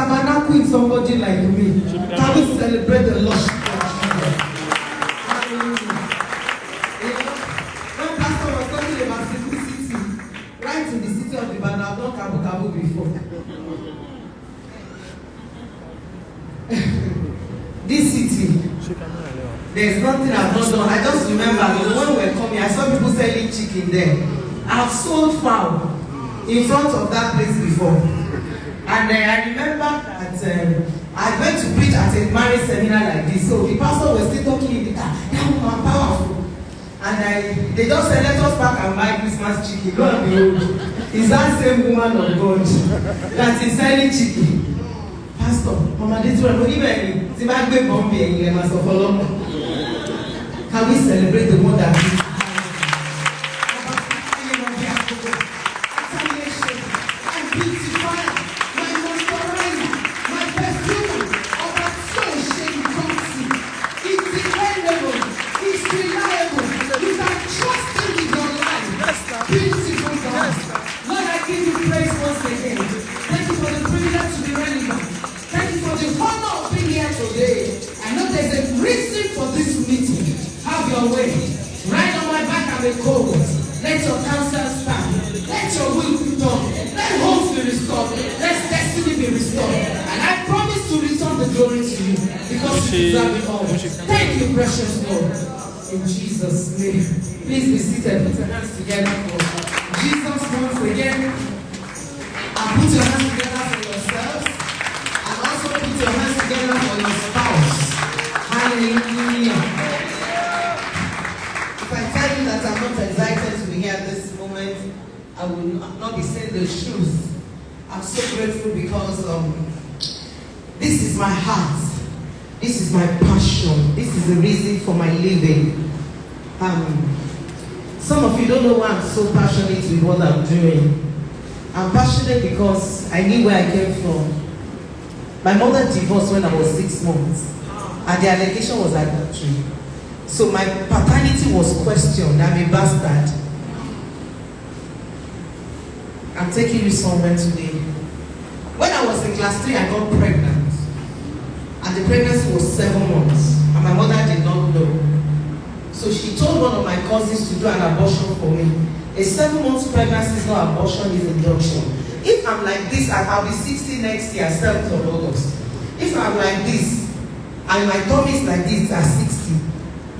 tabernacle in somebody like me. Can we celebrate the Lordship of Jesus? When Pastor was talking about simplicity, right in the city of Ibadan, I've done Kabu before. This city, there's nothing I've not done. I just remember when we were coming, I saw people selling chicken there. I've sold fowl in front of that place before. And I remember that I went to preach at a marriage seminar like this. So the pastor was still talking in the car. That woman powerful. And they just said, let us back and buy Christmas chicken. Go and behold. It's that same woman of God that is selling chicken. Pastor, Mama, this one, can we celebrate the one that is? Right on my back and the cold. Let your counsel stand. Let your will be done. Let hopes be restored. Let destiny be restored. And I promise to return the glory to you because you deserve it all. Thank you, precious Lord. In Jesus' name. Please be seated. Put your hands together for Jesus once again. And put your hands together for yourselves. And also put your hands together for your spouse. Hallelujah. That I'm not excited to be here at this moment, I will not be saying the truth. I'm so grateful because this is my heart, this is my passion, this is the reason for my living. Some of you don't know why I'm so passionate with what I'm doing. I'm passionate because I knew where I came from. My mother divorced when I was 6 months, and the allegation was adultery. So my paternity was questioned. I'm a bastard. I'm taking you somewhere today. When I was in class 3, I got pregnant. And the pregnancy was 7 months. And my mother did not know. So she told one of my cousins to do an abortion for me. A 7 months pregnancy is not abortion, it's induction. If I'm like this, I'll be 60 next year, 7th of August. If I'm like this, and my tummy is like this at 60,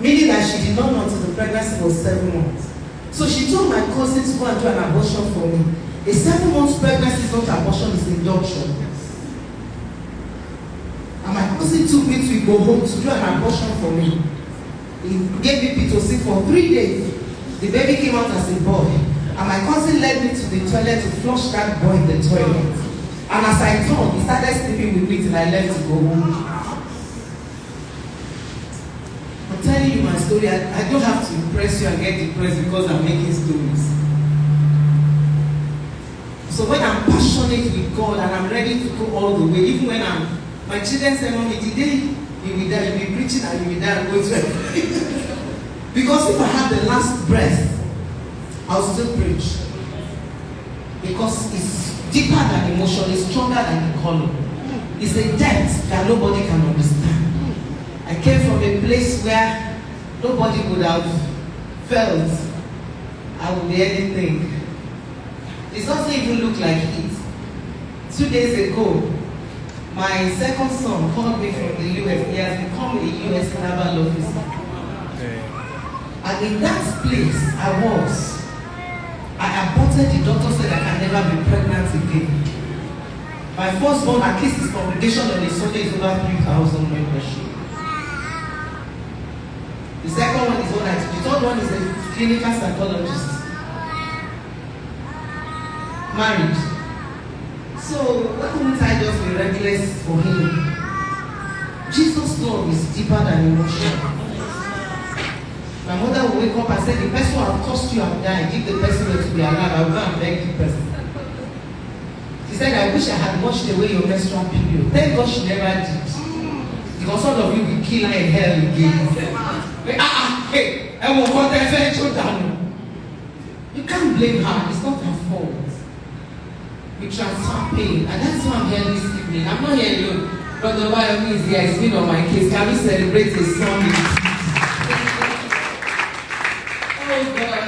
meaning that she did not know until the pregnancy was 7 months. So she told my cousin to go and do an abortion for me. A 7 months pregnancy is not abortion, it's induction. And my cousin took me to Ibadan to do an abortion for me. He gave me P2C for 3 days. The baby came out as a boy. And my cousin led me to the toilet to flush that boy in the toilet. And as I turned, he started sleeping with me till I left to go home. I'm telling you my story. I don't have to impress you and get depressed because I'm making stories. So when I'm passionate with God and I'm ready to go all the way, even when my children say, Mommy, today you will die, you'll be preaching and you will die and go to heaven. Because if I have the last breath, I'll still preach. Because it's deeper than emotion, it's stronger than the color. It's a depth that nobody can understand. I came from a place where nobody would have felt I would be anything. It doesn't even look like it. 2 days ago, my second son called me from the US. He has become a US naval officer. And in that place I aborted. The doctor said I can never be pregnant again. My firstborn, at least his congregation on a Sunday is over 3,000 membership. The second one is the third one is a clinical psychologist. Married. So why wouldn't I just be reckless for him? Jesus' love is deeper than emotion. My mother will wake up and say, the person who have cost you and died, give the person to be alive, I will go and beg the person. She said, I wish I had washed away your menstrual period. Thank God she never did. Because all of you will kill her in hell again. Hey, I will cut her fair down. You can't blame her, it's not her fault. we transfer pain. And that's why I'm here this evening. I'm not here alone. Brother Bayomi is here. He's been on my case. Can we celebrate his son? Oh God.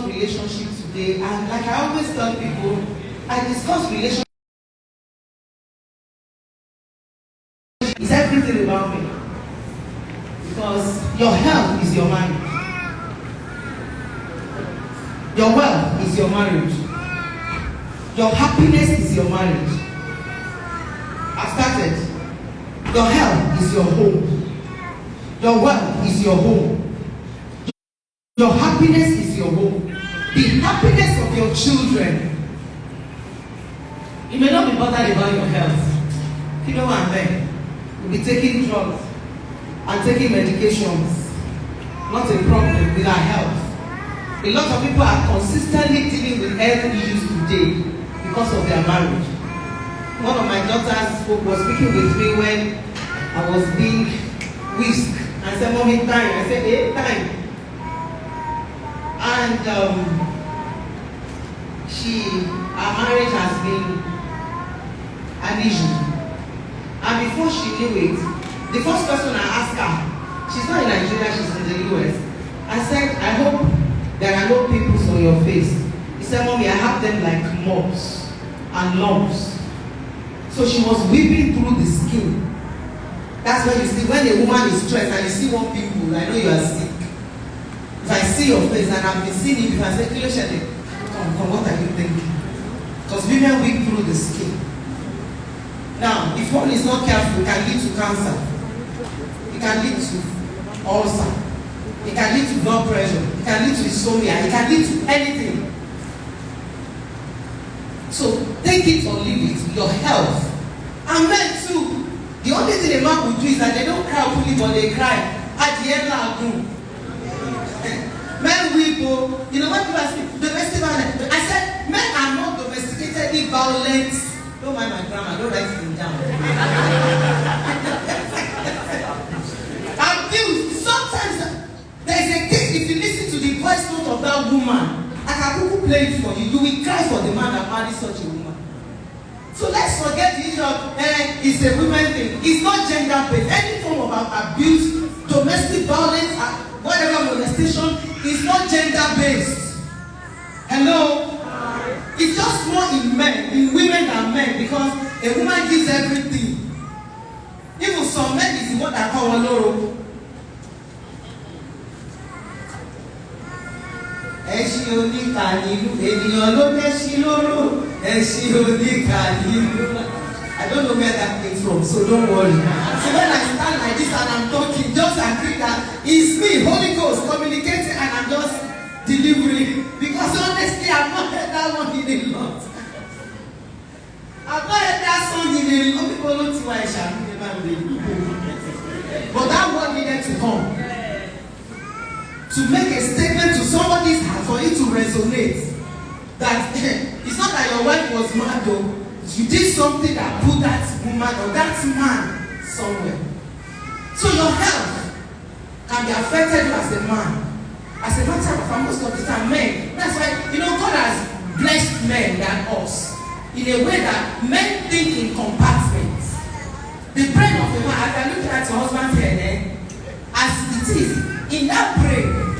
Relationship today, and like I always tell people, I discuss relationship is everything about me, because your health is your marriage, your wealth is your marriage, your happiness is your marriage. I've started. Your health is your home, your wealth is your home, your happiness is your home. The happiness of your children. You may not be bothered about your health. You know what I'm saying? You'll be taking drugs and taking medications. Not a problem with our health. A lot of people are consistently dealing with health issues today because of their marriage. One of my daughters was speaking with me when I was being whisked and said, "Mommy, time." I said, "Hey, time." And her marriage has been an issue. And before she knew it, the first person I asked her, she's not in Nigeria, she's in the US. I said, "I hope there are no pimples on your face." He said, "Mommy, I have them like mops and lumps." So she was weeping through the skin. That's when you see, when a woman is stressed and you see one pimple, I know you are sick. If I see your face and I've been seeing it before, I say, come, what are you thinking? Because women weep through the skin. Now, if one is not careful, it can lead to cancer. It can lead to ulcer. It can lead to blood pressure. It can lead to insomnia. It can lead to anything. So, take it or leave it, your health. And men too. The only thing a man will do is that they don't cry openly, but they cry at the end of the room. Men weep, you know what people ask me? Domestic violence. I said, men are not domesticatedly violent. Don't mind my grammar, don't write it down. Abuse. Sometimes there is a case, if you listen to the voice note of that woman, I can play it for you. You will cry for the man that married such a woman. So let's forget the issue of it's a women thing. It's not gender-based. Any form of abuse, domestic violence, whatever molestation, is not gender-based. Hello? It's just more in men, in women than men, because a woman gives everything. Even some men is what I call oloro. Ẹṣin oníkànílù, ènìyàn ló mẹ́ṣin lóró. Ẹṣin oníkànílù. I don't know where that came from, so don't worry. So when I stand like this and I'm talking, just agree that it's me, Holy Ghost, communicating, and I'm just delivering. Because honestly, I've not heard that one in a lot. I've not heard that song in a lot. People don't see why I shall never be. But that word needed to come. To make a statement to somebody's heart, for it to resonate. That it's not that your wife was mad though. You did something that put that woman or that man somewhere. So your health can be affected as a man. As a matter of fact, most of the time, men. That's why, God has blessed men than us. In a way that men think in compartments. The brain of a man, as I look at your husband's head, as it is, in that brain,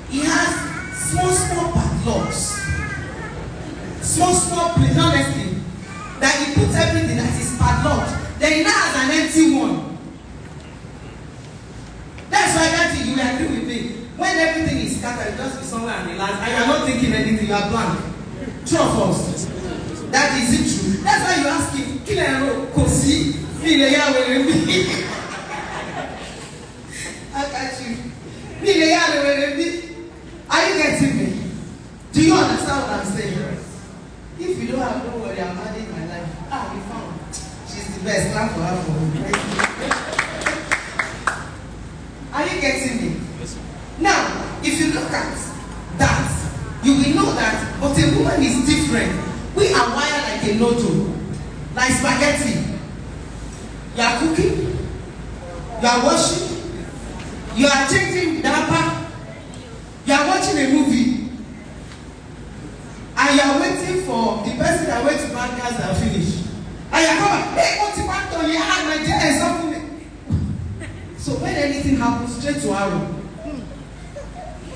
he has small padlocks, small place, honestly, that he puts everything that is padlocked, then he now has an empty one. That's why that you will agree with me. When everything is scattered, you just be somewhere and relax, and you are not thinking anything, you are blank. True of us. That is it true. That's why you ask him, Kilero, Kosi, Nileya Werebi. I got you. Nileya Werebi. Are you getting me? Do you understand what I'm saying? If you don't have, don't worry, I'm adding my life. We found. She's the best. Clap for her for me. Are you getting me? Yes. Now, if you look at that, you will know that, but a woman is different. We are wired like a noodle, like spaghetti. You are cooking, you are washing, you are changing diaper, you are watching a movie, and you are waiting for the person that went to bank gas and finish. And you are coming, hey, what's the matter? You have my dear, something. So when anything happens, straight to our room.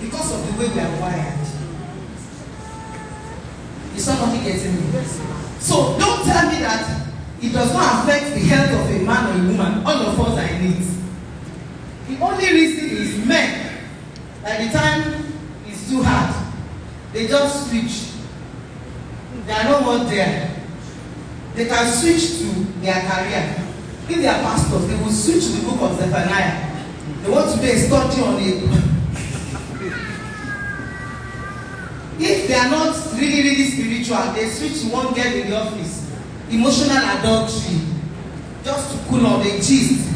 Because of the way we are wired. Is somebody getting me? So don't tell me that it does not affect the health of a man or a woman. All of us are in it. The only reason is men. By the time it's too hard, they just switch. They are no more there. They can switch to their career. If they are pastors, they will switch to the book of Zephaniah. They want to do a study on it. If they are not really spiritual, they switch to one girl in the office. Emotional adultery. Just to cool on the gist.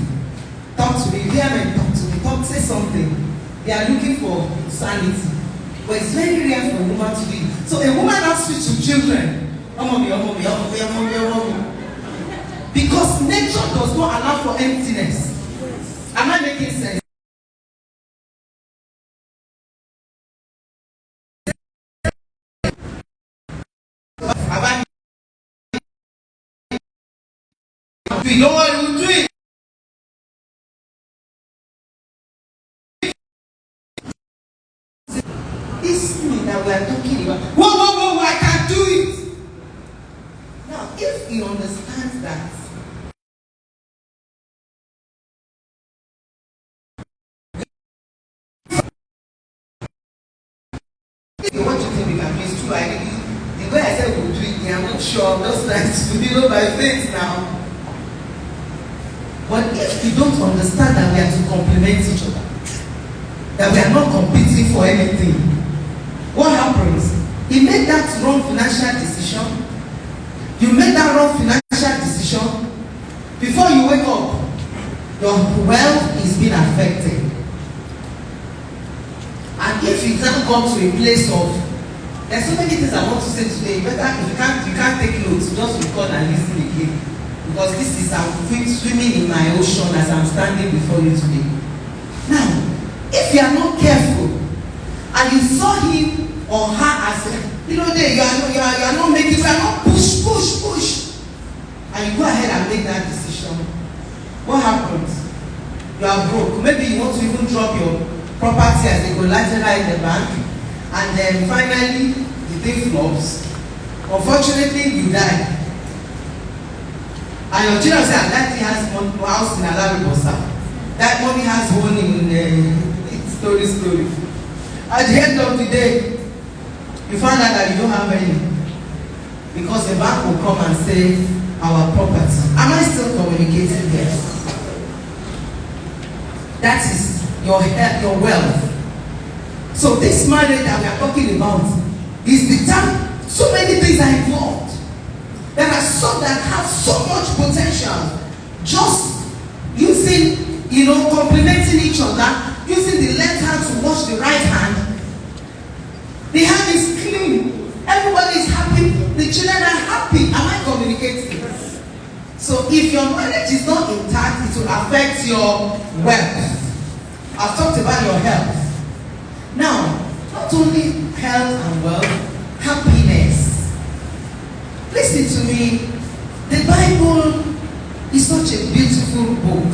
Talk to me, hear me, talk, say something. They are looking for sanity. But it's very rare for a woman to be. So a woman has switched to children. Because nature does not allow for emptiness. Am I making sense? We know what we do it. This thing that we are talking about. Whoa, I can't do it. Now, if he understands that, what you think we can do is true. The way I said we'll do it, I'm not sure. I'm just trying to by faith now. But if you don't understand that we are to complement each other, that we are not competing for anything, what happens? He made that wrong financial decision. You made that wrong financial decision. Before you wake up, your wealth is being affected. And if you can't come to a place of, there's so many things I want to say today. Better if you can't take notes, just record and listen again. Because this is I'm swimming in my ocean as I'm standing before you today. Now, if you are not careful and you saw him or her as you are not making, you are not push, and you go ahead and make that decision, what happens? You are broke. Maybe you want to even drop your property as a collateral in the bank, and then finally the thing flops. Unfortunately, you die. And your children say, that thing has one house in Alaribosa. That money has one in story. At the end of the day, you find out that you don't have any. Because the bank will come and say, our property. Am I still communicating here? That is your health, your wealth. So this marriage that we are talking about is the time so many things are involved. There are some that have so much potential. Just using, complementing each other, using the left hand to wash the right hand. The hand is clean. Everybody is happy. The children are happy. Am I communicating? So if your marriage is not intact, it will affect your wealth. I've talked about your health. Now, not only health and wealth, happiness. Listen to me. The Bible is such a beautiful book.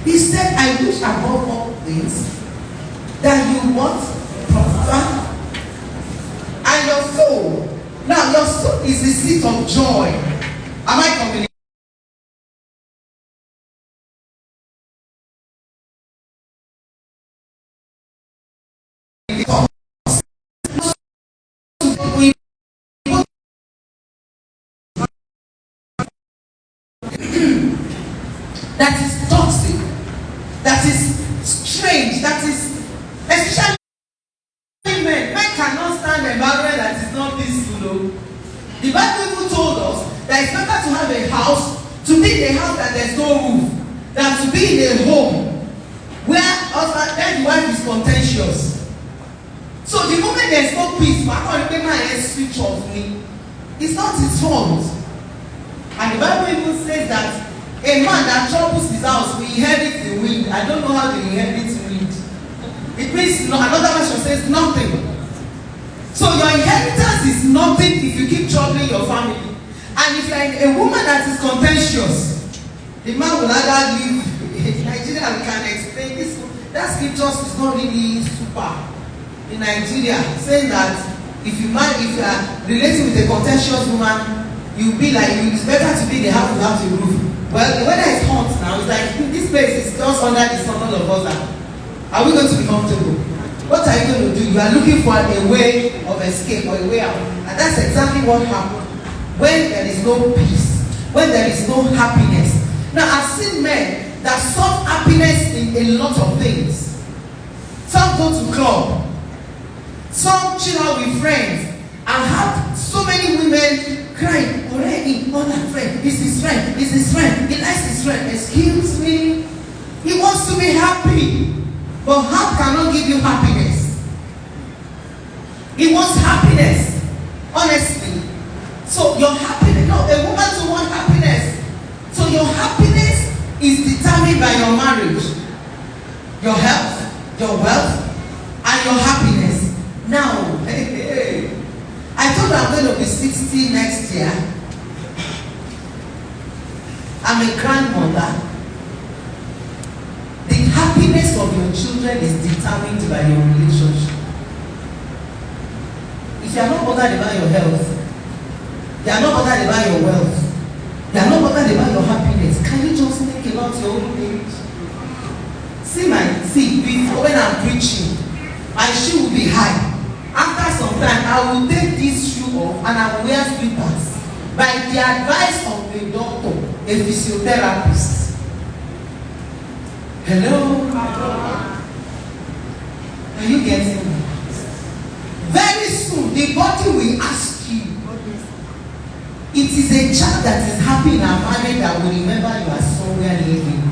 He said, I wish above all things that you what? Prosper your soul is the seat of joy. Am I communicating? That is toxic, that is strange, that is especially men. Men cannot stand an environment that is not peaceful. The Bible even told us that it's better to have a house, to be in a house that there's no roof, than to be in a home where husband and wife is contentious. So the moment there's no peace, my head switch off me. It's not his fault. And the Bible even says that a man that troubles his house will inherit the wind. I don't know how they inherit the wind. It means another version says nothing. So your inheritance is nothing if you keep troubling your family. And if you're a woman that is contentious, the man will either leave. In Nigeria, we can explain this. That scripture is not really super. In Nigeria, saying that if you are relating with a contentious woman, you'll be like, it's better to be in the house without a roof. Well, the weather is hot now. It's like this place is just under the sun. All of us are we going to be comfortable? What are you going to do? You are looking for a way of escape or a way out, and that's exactly what happened when there is no peace, when there is no happiness. Now, I've seen men that sought happiness in a lot of things. Some go to club, some chill out with friends, and have so many women crying already on her friend. It's his friend, it's his friend, he likes his friend. Excuse me, he wants to be happy, but heart cannot give you happiness. He wants happiness, honestly. So your happiness, no, a woman to want happiness. So your happiness is determined by your marriage, your health, your wealth, and your happiness. Now, I thought I'm going to be 60 next year. I'm a grandmother. The happiness of your children is determined by your relationship. If you are not bothered about your health, you are not bothered about your wealth, you are not bothered about your happiness, can you just think about your own age? See, before when I'm preaching, my shoe will be high. After some time, I will take this shoe off and I will wear slippers by the advice of a doctor, a physiotherapist. Hello? Are you getting me? Very soon, the body will ask you. It is a child that is happy in a marriage that will remember you are somewhere living.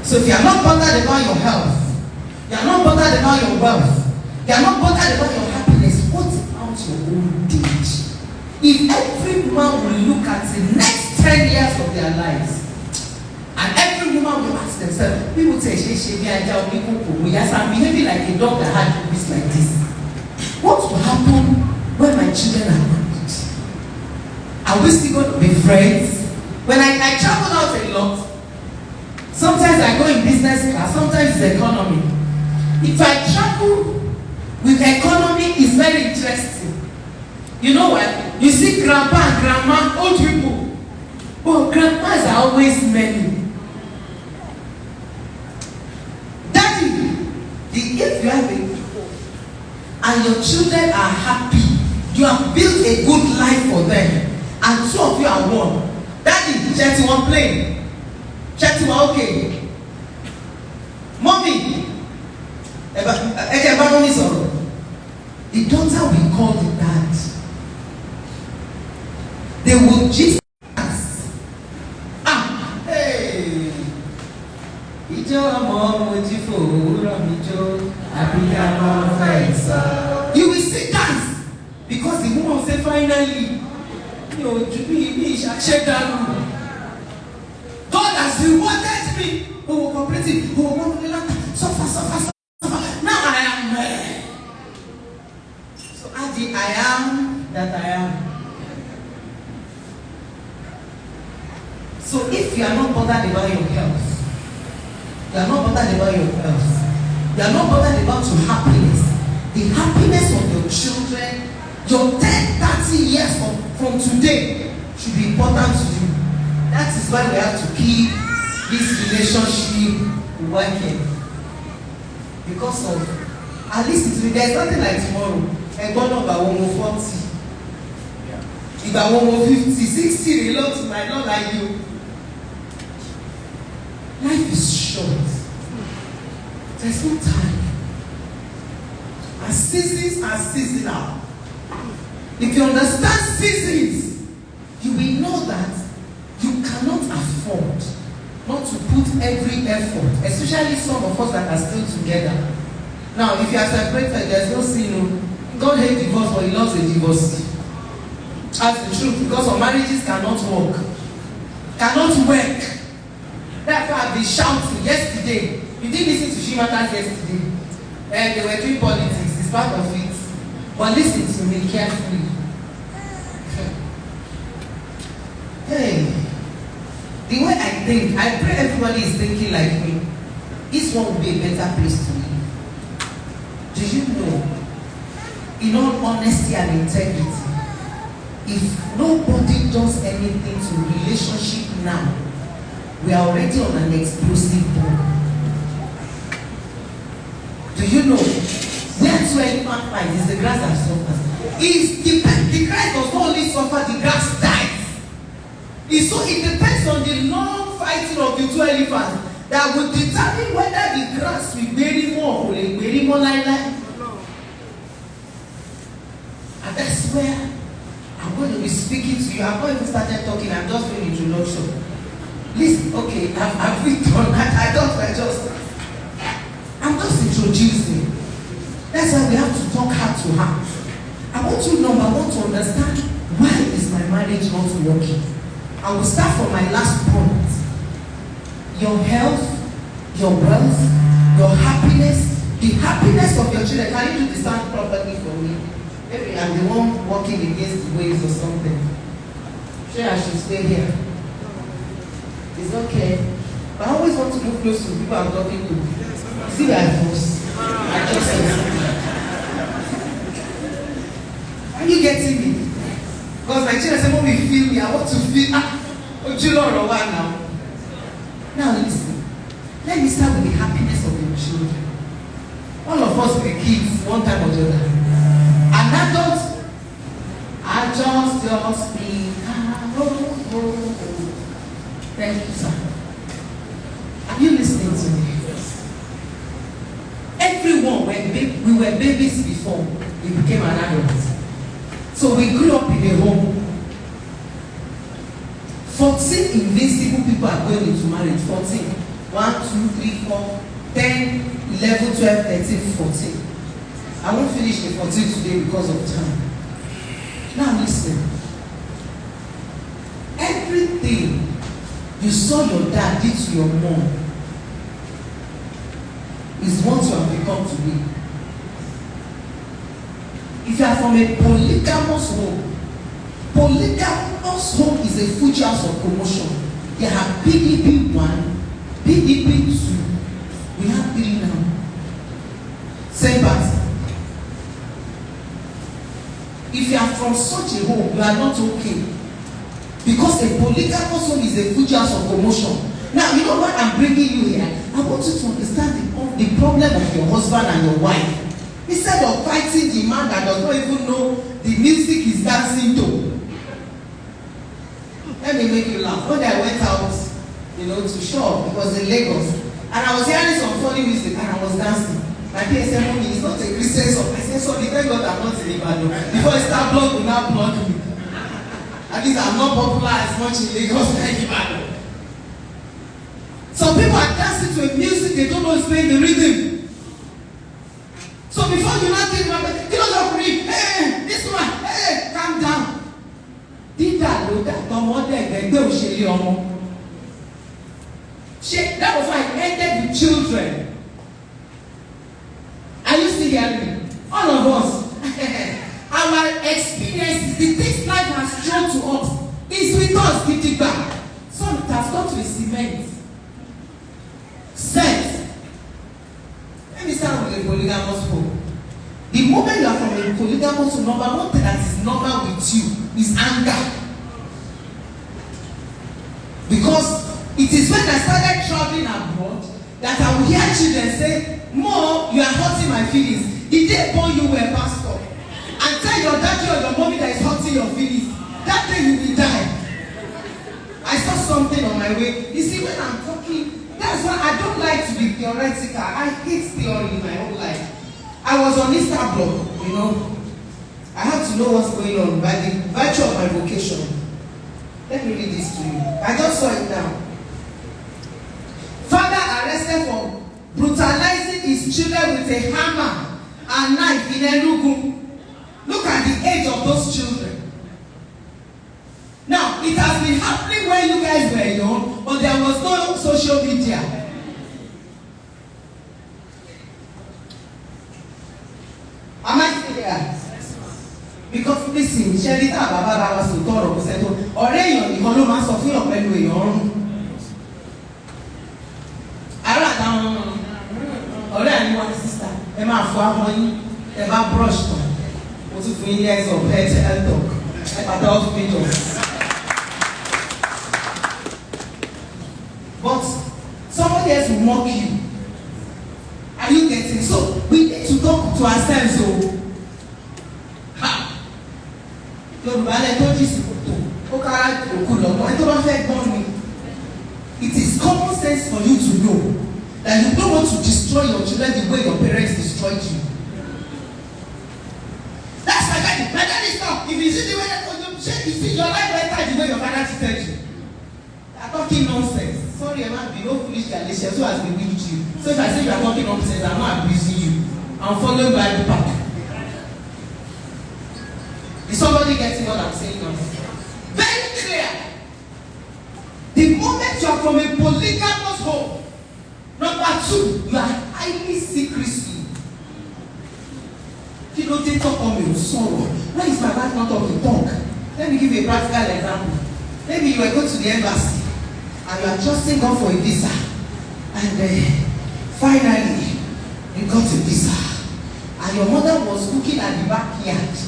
So if you are not bothered about your health, you are not bothered about your wealth, you are not bothered about your happiness, what about your old age? If every man will look at the next 10 years of their lives, and every woman will ask themselves, people say, yes, I'm behaving like a dog that had babies like this. What will happen when my children are married? Are we still going to be friends? When I travel out a lot, sometimes I go in business class, sometimes it's economy. If I travel with economy, it's very interesting. You know what? You see grandpa and grandma, old people. But grandmas are always many. Daddy, if you have a and your children are happy, you have built a good life for them, and two of you are one. Daddy, Chetty one plane. Chetty one okay. Mommy, the daughter will call the dad. They will just ask. Hey. You will see dance. Because the woman will say, finally, God has rewarded me. Oh, cooperative. Oh, suffer. Now I am married. So I am that I am. So if you are not bothered about your health, you are not bothered about your wealth, you are not bothered about your happiness, the happiness of your children, your 10, 30 years from today should be important to you. That is why we have to keep this relationship working. Because of, at least there's nothing like tomorrow. And God knows about 140. About 150, 60, a lot might not like you. Life is short. There's no time. And seasons are seasonal. If you understand seasons, you will know that you cannot afford not to put every effort, especially some of us that are still together. Now, if you are separated, there's no sin. God hates divorce, but He loves a divorcee. That's the truth, because our marriages cannot work. Cannot work. That's why I've been shouting yesterday. You didn't listen to Shimata's yesterday. They were doing politics, it's part of it. But listen to me carefully. Hey, the way I think, I pray everybody is thinking like me. This one will be a better place to live. Do you know, in all honesty and integrity, if nobody does anything to relationship now, we are already on an explosive bomb. Do you know, where two elephant fight is the grass that suffers. The grass does not only suffer, the grass dies. It depends on the long fighting of the two elephants that will determine whether the grass will bury more or will bury more like that. And that's where I'm going to be speaking to you. I've not even started talking, I'm just doing introduction. Listen, okay, I've been done. I'm just introducing. That's why we have to talk heart to heart. I want to understand, why is my marriage not working? I will start from my last point. Your health, your wealth, your happiness, the happiness of your children. Can you do the sound properly for me? Maybe I'm the one walking against the waves or something. Sure, I should stay here. It's okay. But I always want to move close to people I'm talking to. See where I was. I just said. Are you getting me? Because my children say, Mommy, feel me. I want to feel. Now. Now listen. Let me start with the happiness of your children. All of us were kids one time or the other. An adult, I just speak. Thank you, sir. Are you listening to me? Everyone, we were babies before we became an adult. So we grew up in a home. 14 invincible people are going into marriage. 14. 1, 2, 3, 4, 10, 11, 12, 13, 14. I won't finish the 14 today because of time. Now listen. Everything you saw your dad did to your mom is what you have become today. If you are from a polygamous home is a future house of commotion. You have PDP 1, PDP 2, we have 3 now. Same pattern. If you are from such a home, you are not okay. Because a polygamous home is a future house of commotion. Now, you know what I'm bringing you here? I want you to understand the problem of your husband and your wife. Instead of fighting the man that does not even know the music he's dancing to. Let me make you laugh. When I went out, to shop, it was in Lagos. And I was hearing some funny music and I was dancing. My parents said, Mommy, it's not a Christian song. I said, sorry, thank God I'm not in Ibadan. Before I start blog, will not block me. At least I'm not popular as much in Lagos as Ibadan. Some people are dancing to a music they don't know is playing the rhythm. So before you not think about it, don't read. Hey, this one, hey, calm down. Did that look at the mother and go share your mom? That was why I ended with children. Are you still hearing me? All of us. Our experiences, the things life has shown to us, is with us, getting back. Some it has got to a cement. Sense. Let me start with the polygamous home. The normal to normal, one thing that is normal with you is anger. Because it is when I started traveling abroad that I would hear children say, Mom, you are hurting my feelings. Did they born you were a pastor? And tell your daddy or your mommy that is hurting your feelings. That day you will die. I saw something on my way. You see, when I'm talking, that's why I don't like to be theoretical. I hate theory in my whole life. I was on Easter block, you know. I have to know what's going on by the virtue of my vocation. Let me read this to you. I just saw it now. Father arrested for brutalizing his children with a hammer and knife in Enugu. Look at the age of those children. Now, it has been happening when you guys were young, but there was no social media. Am I still here? Because listen, Sherita Baba was to talk about it. Ọ̀rẹ́ èèyàn nìkan ló máa sọ fún èèyàn pẹ̀lú èèyàn ọ̀run. Àrà àtàwọn ọ̀rẹ́ àní wọn sísá ẹ máa fọ ahọ́n yín ẹ bá brush tán. Mo tún fún yín years of health talk ẹ pàtàkì ọ̀fun mi jọ. But somebody else will mock you. Are you getting? So we need to talk to ourselves. So, it is common sense for you to know that you don't want to destroy your children the way your parents destroyed you. That's my daddy. My daddy is not. If you see the way that you see your life better the way your father treated you. They are talking nonsense. Sorry, I'm not being no foolish Galatians who has bewitched you. So if I say you are talking nonsense, I'm not abusing you. I'm following Bible path. Is somebody getting what I'm saying now? Very clear. The moment you are from a polygamous home, number two, you are highly secrecy. You know, they talk on me with sorrow. Why is my wife not talking? Talk. Let me give you a practical example. Maybe you were going to the embassy and you are trusting God for a visa, and finally you got a visa, and your mother was cooking at the backyard.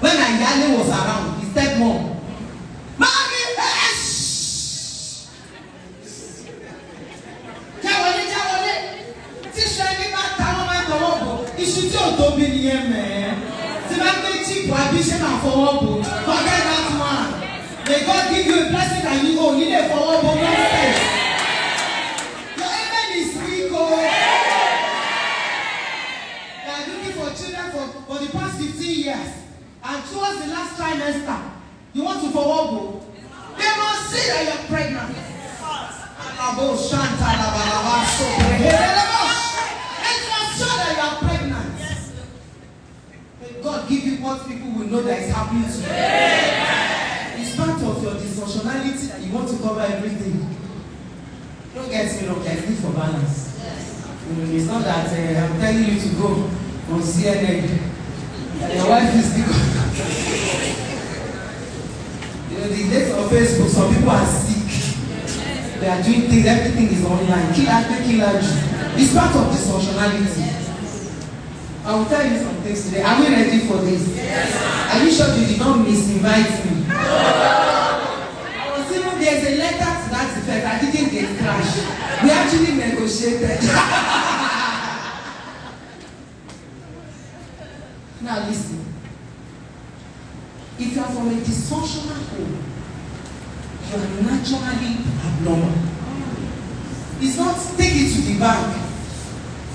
When Ayale was around, he said, Mom, Mommy, shh! Jawole, teacher, you can't tell me about it. You should tell Toby the man. See, my baby, prohibition and forward. Forget that man. May God give you a blessing and you go. You need a forward. Your amen is weak. They are looking for children for the past 15 years. And towards the last trimester, you want to forward go. They must see that you're pregnant. They must show that you are pregnant. May God give you what people will know that is happening to you. It's part of your dysfunctionality that you want to cover everything. Don't get me wrong, there's need for balance. It's not that I'm telling you to go on CNN. Your wife is because you know the days of Facebook, some people are sick. They are doing things, everything is online. Killer. It's part of dysfunctionality. I will tell you some things today. Are we ready for this? Yes. Are you sure you did not misinvite me? I was even there's a letter to that effect. I didn't get crashed. We actually negotiated. Now listen. If you are from a dysfunctional home, you are naturally abnormal. It's not take it to the bank.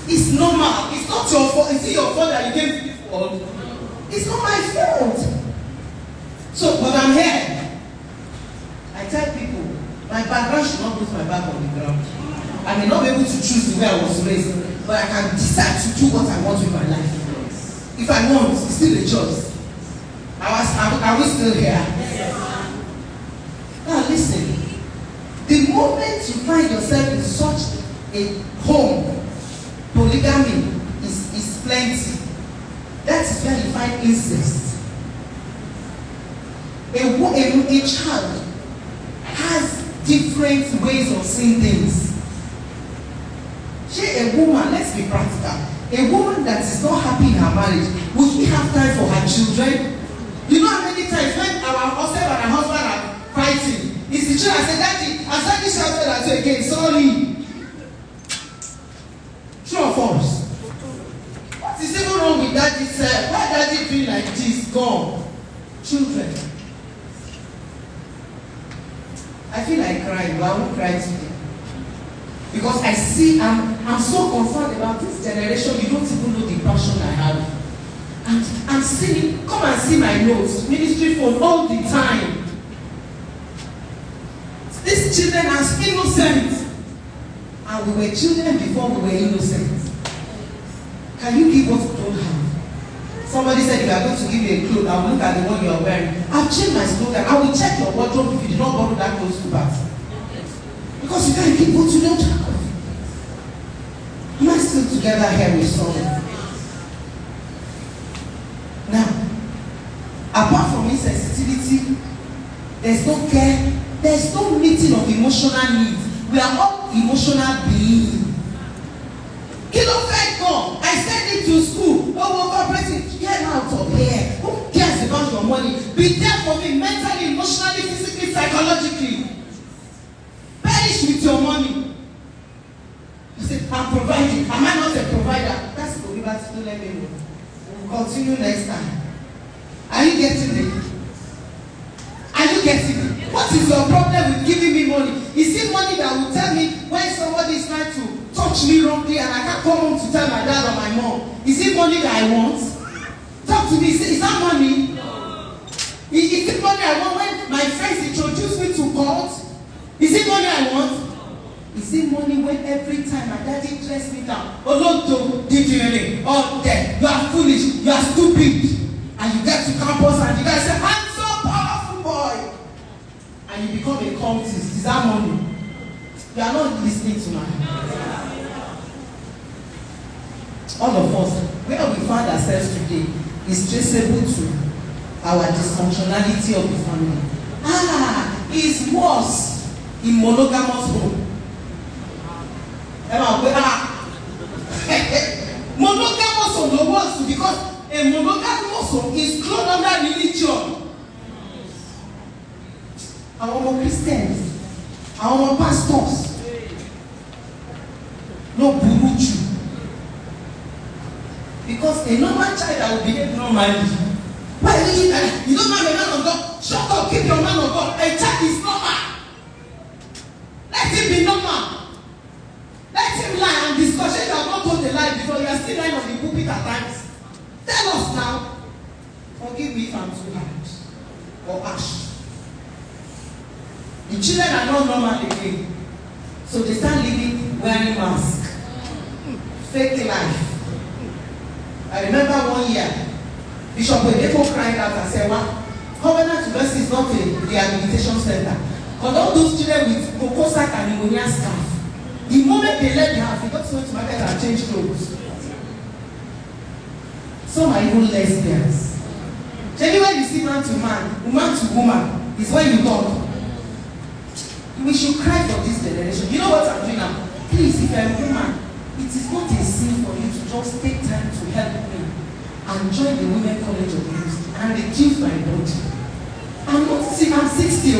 It's normal. It's not your fault. Is it your fault that you came to this world? It's not my fault. So, but I'm here. I tell people, my background should not put my back on the ground. I may not be able to choose the way I was raised, but I can decide to do what I want with my life. If I want, it's still a choice. Are we still here? Now listen. The moment you find yourself in such a home, polygamy is plenty. That is where you find incest. A child has different ways of seeing things. She a woman, let's be practical. A woman that is not happy in her marriage, will she have time for her children? You know how many times when our husband and our husband are fighting, it's the children say, Daddy, I said this shouted at you again, sorry. True or false? What is even wrong with daddy self? Why daddy doing like this? Gone. Children. I feel like crying, but I won't cry today. Because I see, I'm so concerned about this generation. You don't even know the passion I have. And I'm seeing, come and see my notes, ministry phone all the time. These children are innocent. And we were children before we were innocent. Can you give what we don't have? Somebody said, if you are going to give me a clothes, I will look at the one you are wearing. I've changed my slogan. I will check your wardrobe if you did not borrow that clothes to bath. Because you can't give what you don't have. Am I still together here with someone? Now, apart from insensitivity, there's no care, there's no meeting of emotional needs. We are all emotional beings. Kilo fed God. I sent it to school. Oh, cooperative, get out of here. Who cares about your money? Be there for me mentally, emotionally, physically, psychologically. Perish with your money. You say, I'm providing. Am I not a provider? That's the liberty to let me know. We'll continue next time. Are you getting it? Are you getting it? What is your problem with giving me money? Is it money that will tell me when somebody is trying to touch me wrongly and I can't come home to tell my dad or my mom? Is it money that I want? Talk to me. Is that money? No. Is it money I want when my friends introduce me to God? Is it money I want? Is it money when every time my daddy dress me down? Oh, Lord, did you anything? Oh, then you are foolish, you are stupid. And you get to campus and you guys say, I'm so powerful, boy. And you become a cultist. Is that money? You are not listening to me. All of us, where we find ourselves today, is traceable to our dysfunctionality of the family. It's worse in monogamous home. Monogamous home no worse because a monogamous home is clothed under religion. Our Christians, our pastors, no buruchu. Because a normal child that will behave normally. Why you don't have a man of God? Shut up, keep your man of God. A child is normal. Let him be normal. Let him lie and discuss. You have not told the lie before. You are still lying on the pulpit at times. Tell us now. Forgive me if I'm too hard or harsh. The children are not normal again. So they start living wearing masks. Fake life. I remember one year, Bishop Oyedepo cried out and said, "Well, Covenant University is not a rehabilitation center. But all those children with cocosac and pneumonia scarf, the moment they left the house, they got to go to market and change clothes. Some are even lesbians. Anywhere you see man to man, woman to woman, is when you talk. We should cry for this generation. You know what I'm doing now? Please, if you're a woman, it is not a sin for you to just take time to help me and join the Women College of Youth and reduce my body. I'm 60.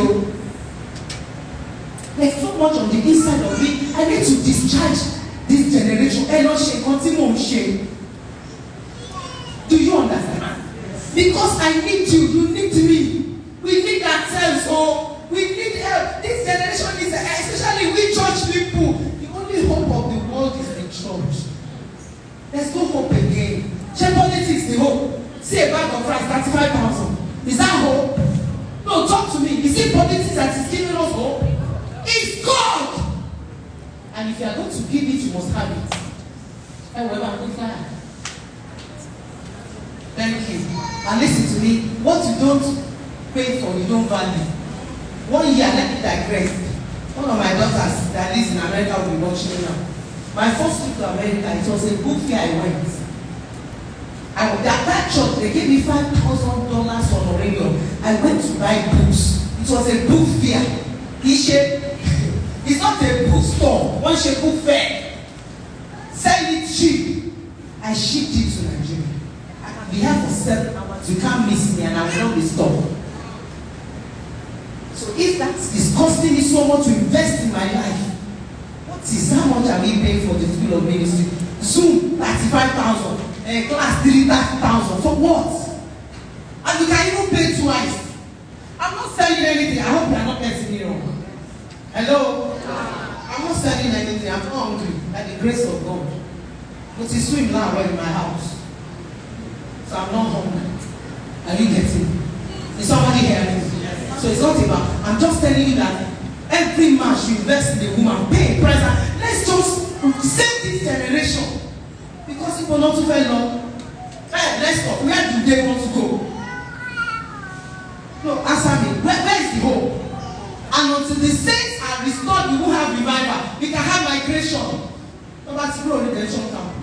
There's so much on the inside of me. I need to discharge this generation. Do you understand? Because I need you. You need me. We need ourselves. So we need help. This generation is, especially we church people, the only hope of the world is the church. There's no hope again. Church politics is the hope. See a bag of rice, 35,000. Is that hope? No, talk to me. Is it politics that is giving us hope? It's God. And if you are going to give it, you must have it. Thank you. And listen to me. What you don't pay for, you don't value. 1 year, let me digress. One of my daughters that lives in America will be watching now. My first trip to America, it was a book fair I went. At that church, they gave me $5,000 honorarium. I went to buy books. It was a book fair. It's not a bookstore. One book fair. Sell it cheap. I I shipped it to Nigeria. I can be here for 7 hours. You can't miss me and I will not be stopped. So if that is costing me so much to invest in my life, what is how much are we paying for the school of ministry? Zoom 35,000, class 30,000 for what? And you can even pay twice. I'm not selling anything. I hope you are not getting me wrong. Hello? I'm not selling anything. I'm not hungry. By the grace of God. But it's swim now in my house. So I'm not hungry. Are you getting me? Is somebody hearing me? So it's not about, I'm just telling you that every man should invest in a woman, pay a price. Let's just save this generation. Because people not too very long. Hey, let's go. Where do they want to go? No, answer me. Where is the hope? And until the saints are restored, we will have revival. We can have migration. No, that's no redemption camp.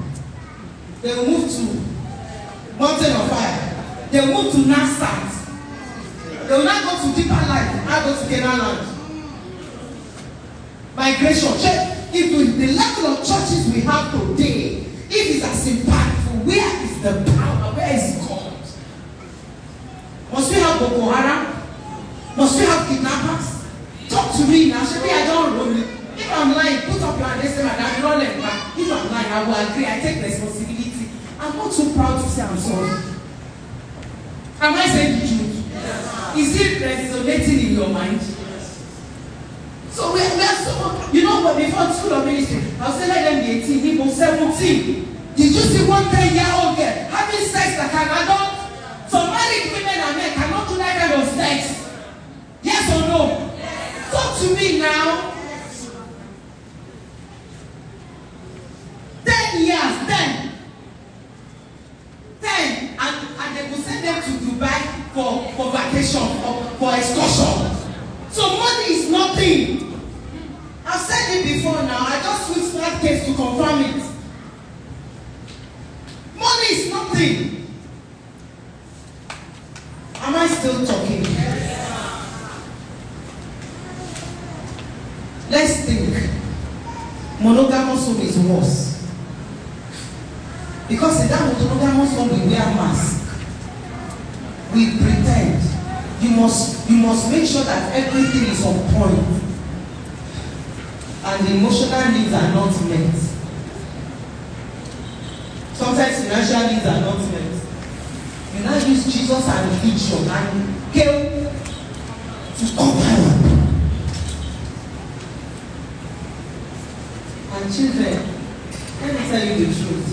They will move to Mountain of Fire. They will move to Nazareth. They will not go to deeper life. Not go to Canaan land. Migration. If the level of churches we have today, if it's as impactful, where is the power? Where is God? Must we have Boko Haram? Must we have kidnappers? Talk to me now. Should I don't roll it? If I'm lying, put up your hand and say, I'm not letting back. If I'm lying, I will agree. I take responsibility. I'm not too proud to say I'm sorry. Am I saying the truth? Yes. Is it resonating in your mind? Yes. So we are so, you know what, before school of ministry, I was saying let them be 18, people 17. Did you see one 10-year-old girl having sex like an adult? Some married women and men cannot do that kind of sex. Yes or no? Yes. Talk to me now. 10 years, 10. And they will send them to Dubai for vacation, for excursion. So money is nothing. I've said it before now. I just switched that case to confirm it. Money is nothing. Am I still talking? Let's think. Monogamous home is worse. Because in that monogamous home we wear masks. We pretend. You must make sure that everything is on point. And the emotional needs are not met. Sometimes financial needs are not met. You now use Jesus and religion and guilt to cover up. And children, let me tell you the truth.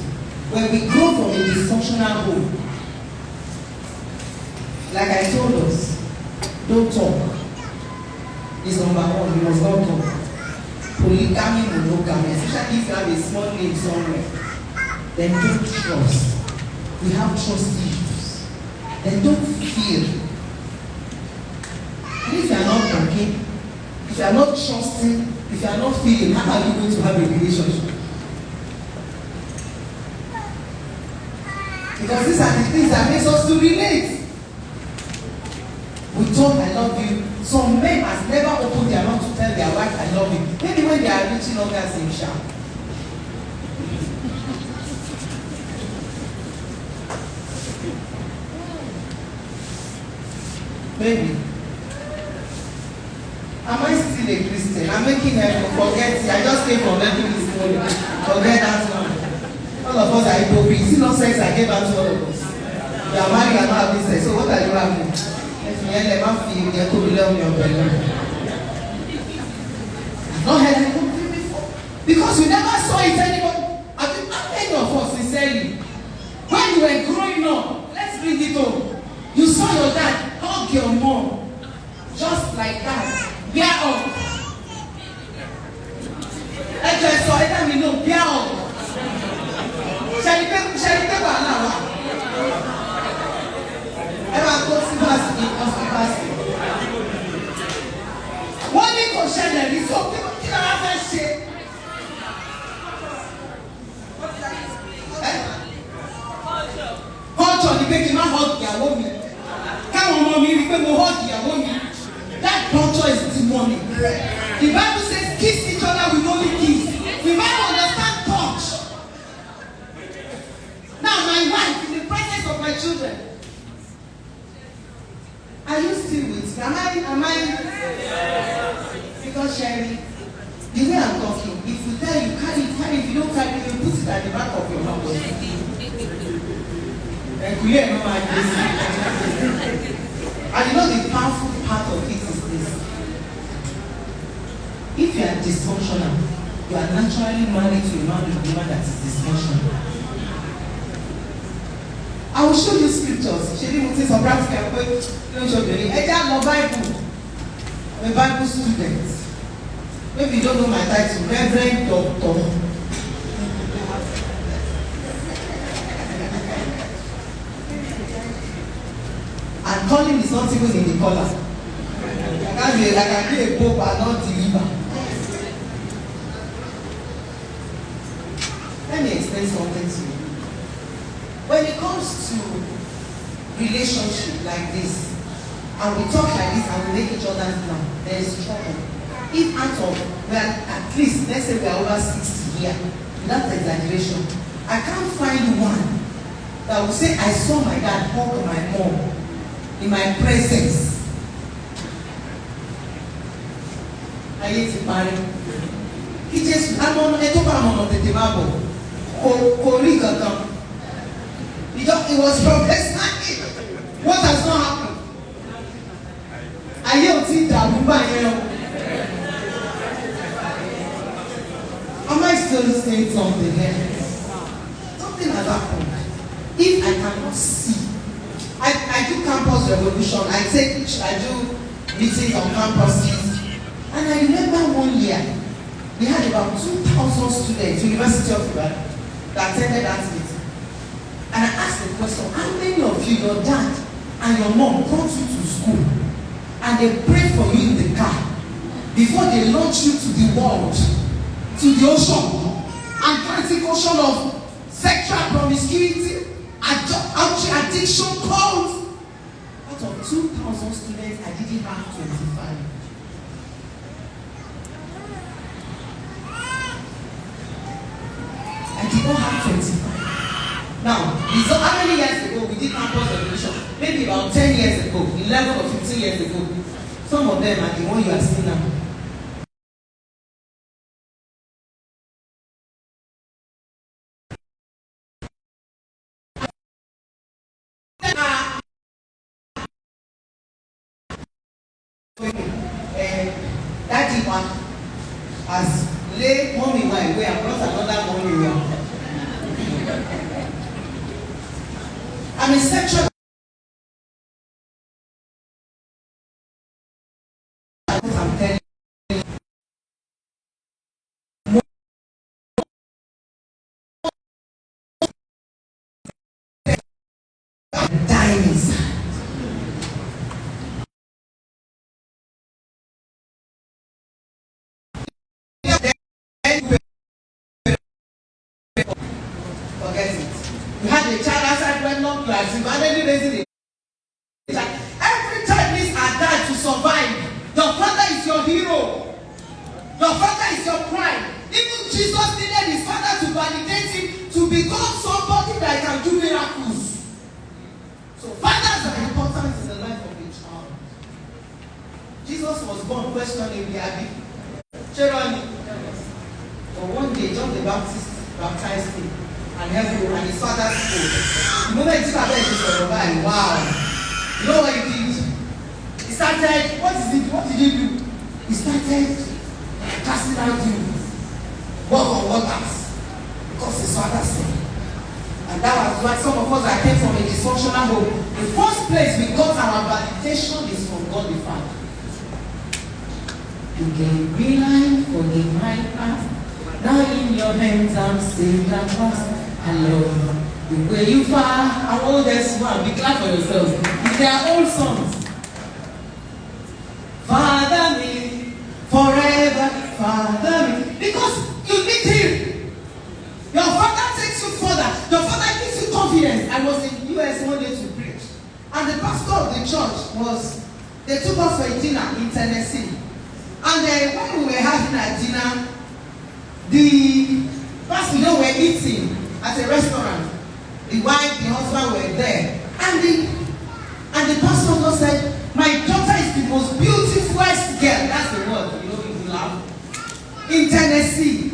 When we grow from a dysfunctional home, like I told us, don't talk. Is number one, you must not talk. Polygamy, monogamy, especially if you have a small name somewhere, then don't trust. We have trust issues. Then don't fear. And if you are not talking, if you are not trusting, if you are not feeling, how are you going to have a relationship? Because these are the things that makes us to relate. We talk, I love you. Some men has never opened their mouth to tell their wife, I love you. Maybe when they are reaching organs in shout. Maybe. Am I still a Christian? I'm making heaven. Forget it. I just came from making this morning. Forget that one. All of us are hypocrites. See no sex I gave out to all of us. You are married and not having sex. So what are you having? If you let them feel, they could love your belly. I've not heard anything before. Because we never saw it anymore. I think how many of us sincerely, when you were growing up, let's bring it home. You saw your dad hug your mom. Just like that. Bear up. I just saw it and we know, bear up. Shall we take our now? Ever go to basket or basket? One thing for Chanel is so people can't have shit. Culture, the baby man hug their woman. Come on, mommy, we can hug their woman. That culture is demonic. The Bible says kiss each other with only kiss. We might understand touch. Because Sherry, the way I'm talking, if you tell you carry, if you don't carry, you put it at the back of your mouth. And you know the powerful part of it is this. If you are dysfunctional, you are naturally married to a man or woman that is dysfunctional. I will show you scriptures. She didn't say some practical way. Don't show me. I just love Bible. I'm a Bible student. Maybe you don't know my title, Reverend Doctor. And calling is not even in the collar. I can be a pope and not deliver. Let me explain something to you. When it comes to relationship like this, and we talk like this and we make each other laugh, there is trouble. If out of, well, at least, let's say we are over 60 here, without exaggeration, I can't find one that will say, I saw my dad hug my mom in my presence. I hate to marry. He just, I'm on the table. It was prophesied. What has not happened? I yelled it down. Am I still saying something here? Something has happened. If I cannot see, I do campus revolution. I do meetings on campuses. And I remember one year, we had about 2,000 students, University of Ibadan, that attended that meeting. And I asked the question, how many of you, your dad and your mom brought you to school and they prayed for you in the car before they launch you to the world, to the ocean, Atlantic Ocean of sexual promiscuity, addiction, calls? Out of 2,000 students, I didn't have 25. I did not have 25. Now, so how many years ago we did campus revolution? Maybe about 10 years ago, 11 or 15 years ago. Some of them are the one you are seeing now. Daddy one has laid mommy one away and brought another mommy one. I'm a sexual. I'm telling you. Dying inside. Forget it. You had a child outside when not class, you already raising it. Every child needs a dad to survive. Your father is your hero. Your father is your pride. Even Jesus needed his father to validate him to become somebody that can do miracles. So fathers are important in the life of a child. Jesus was born questionably, Cheroni. But one day, John the Baptist baptized him and his father spoke. The moment his father is survived, wow. You know what he did? He started, what did he do? He started casting out demons, walk on waters, because his father said. And that was why some of us that came from a dysfunctional home, the first place we got our validation is from God the Father. You can rely for the my past. Now in your hands I'm saved and lost. Hello. The way you far, our oldest one, be glad for yourselves. It's their old songs. Father me, forever, Father me. Because you need him. Your father takes you further. Your father gives you confidence. I was in the US one day to preach. And the pastor of the church they took us for a dinner in Tennessee. And when we were having a dinner, the pastor, we're eating at a restaurant. The wife, the husband were there. And the pastor just said, my daughter is the most beautiful first girl, that's the word, you know, if you laugh. In Tennessee.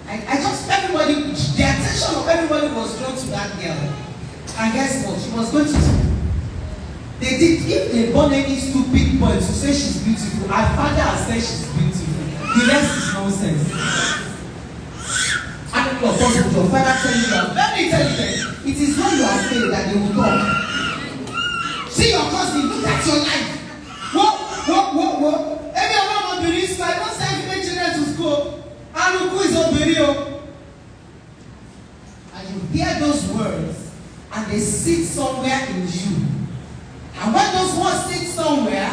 I just, everybody, the attention of everybody was drawn to that girl. And guess what? She was going to. They did, if they born any stupid boy to say she's beautiful, her father has said she's beautiful. The rest is nonsense. And of course, your father telling you are very intelligent. It is when you are failed that they will talk. See your cousin, look at your life. Whoa. Every other one believes, I don't send my children to school. And who is obedient? And you hear those words, and they sit somewhere in you. And when those words sit somewhere,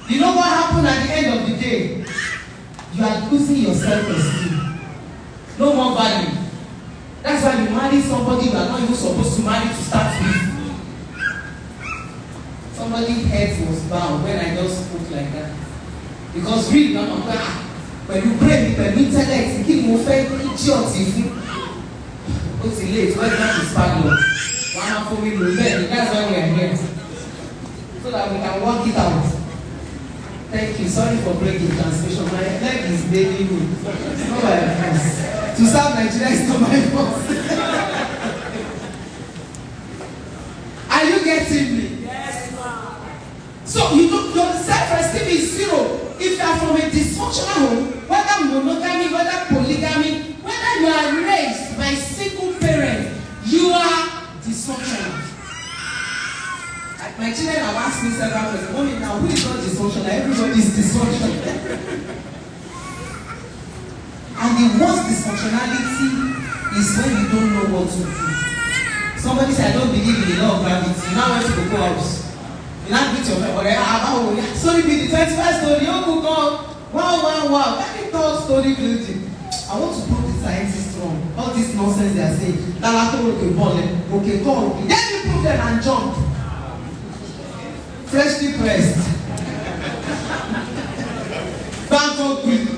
you know what happened at the end of the day? You are losing your self-esteem. No more value. That's why you marry somebody you are not even supposed to marry to start with. Somebody's head was bowed when I just spoke like that. Because really, I'm not pẹ̀lú brain pẹ̀lú intellect kí mo fẹ́ idiot fún ó ti late when that is bad luck wọ́n á fún mi lò bẹ́ẹ̀ that's why we are here so that we can work it out. Thank you, sorry for breaking translation, my leg is baby me, it's not my fault. To serve Nigeria is not my fault. Are you getting me? Yes, ma'am. So you know your self-esteem is zero. If you are from a dysfunctional home, whether monogamy, whether polygamy, whether you are raised by single parents, you are dysfunctional. My children have asked me several questions. Mommy, now who is not dysfunctional? Everybody is dysfunctional. And the worst dysfunctionality is when you don't know what to do. Somebody said, I don't believe in the law of gravity. Now went to the house. You now meet your friend, sorry, be the 21st story, wow. Very tall story building. I want to prove the scientists wrong. All this nonsense they are saying. Okay, go. Then you prove them and jump. Freshly pressed. Bangkok Greek.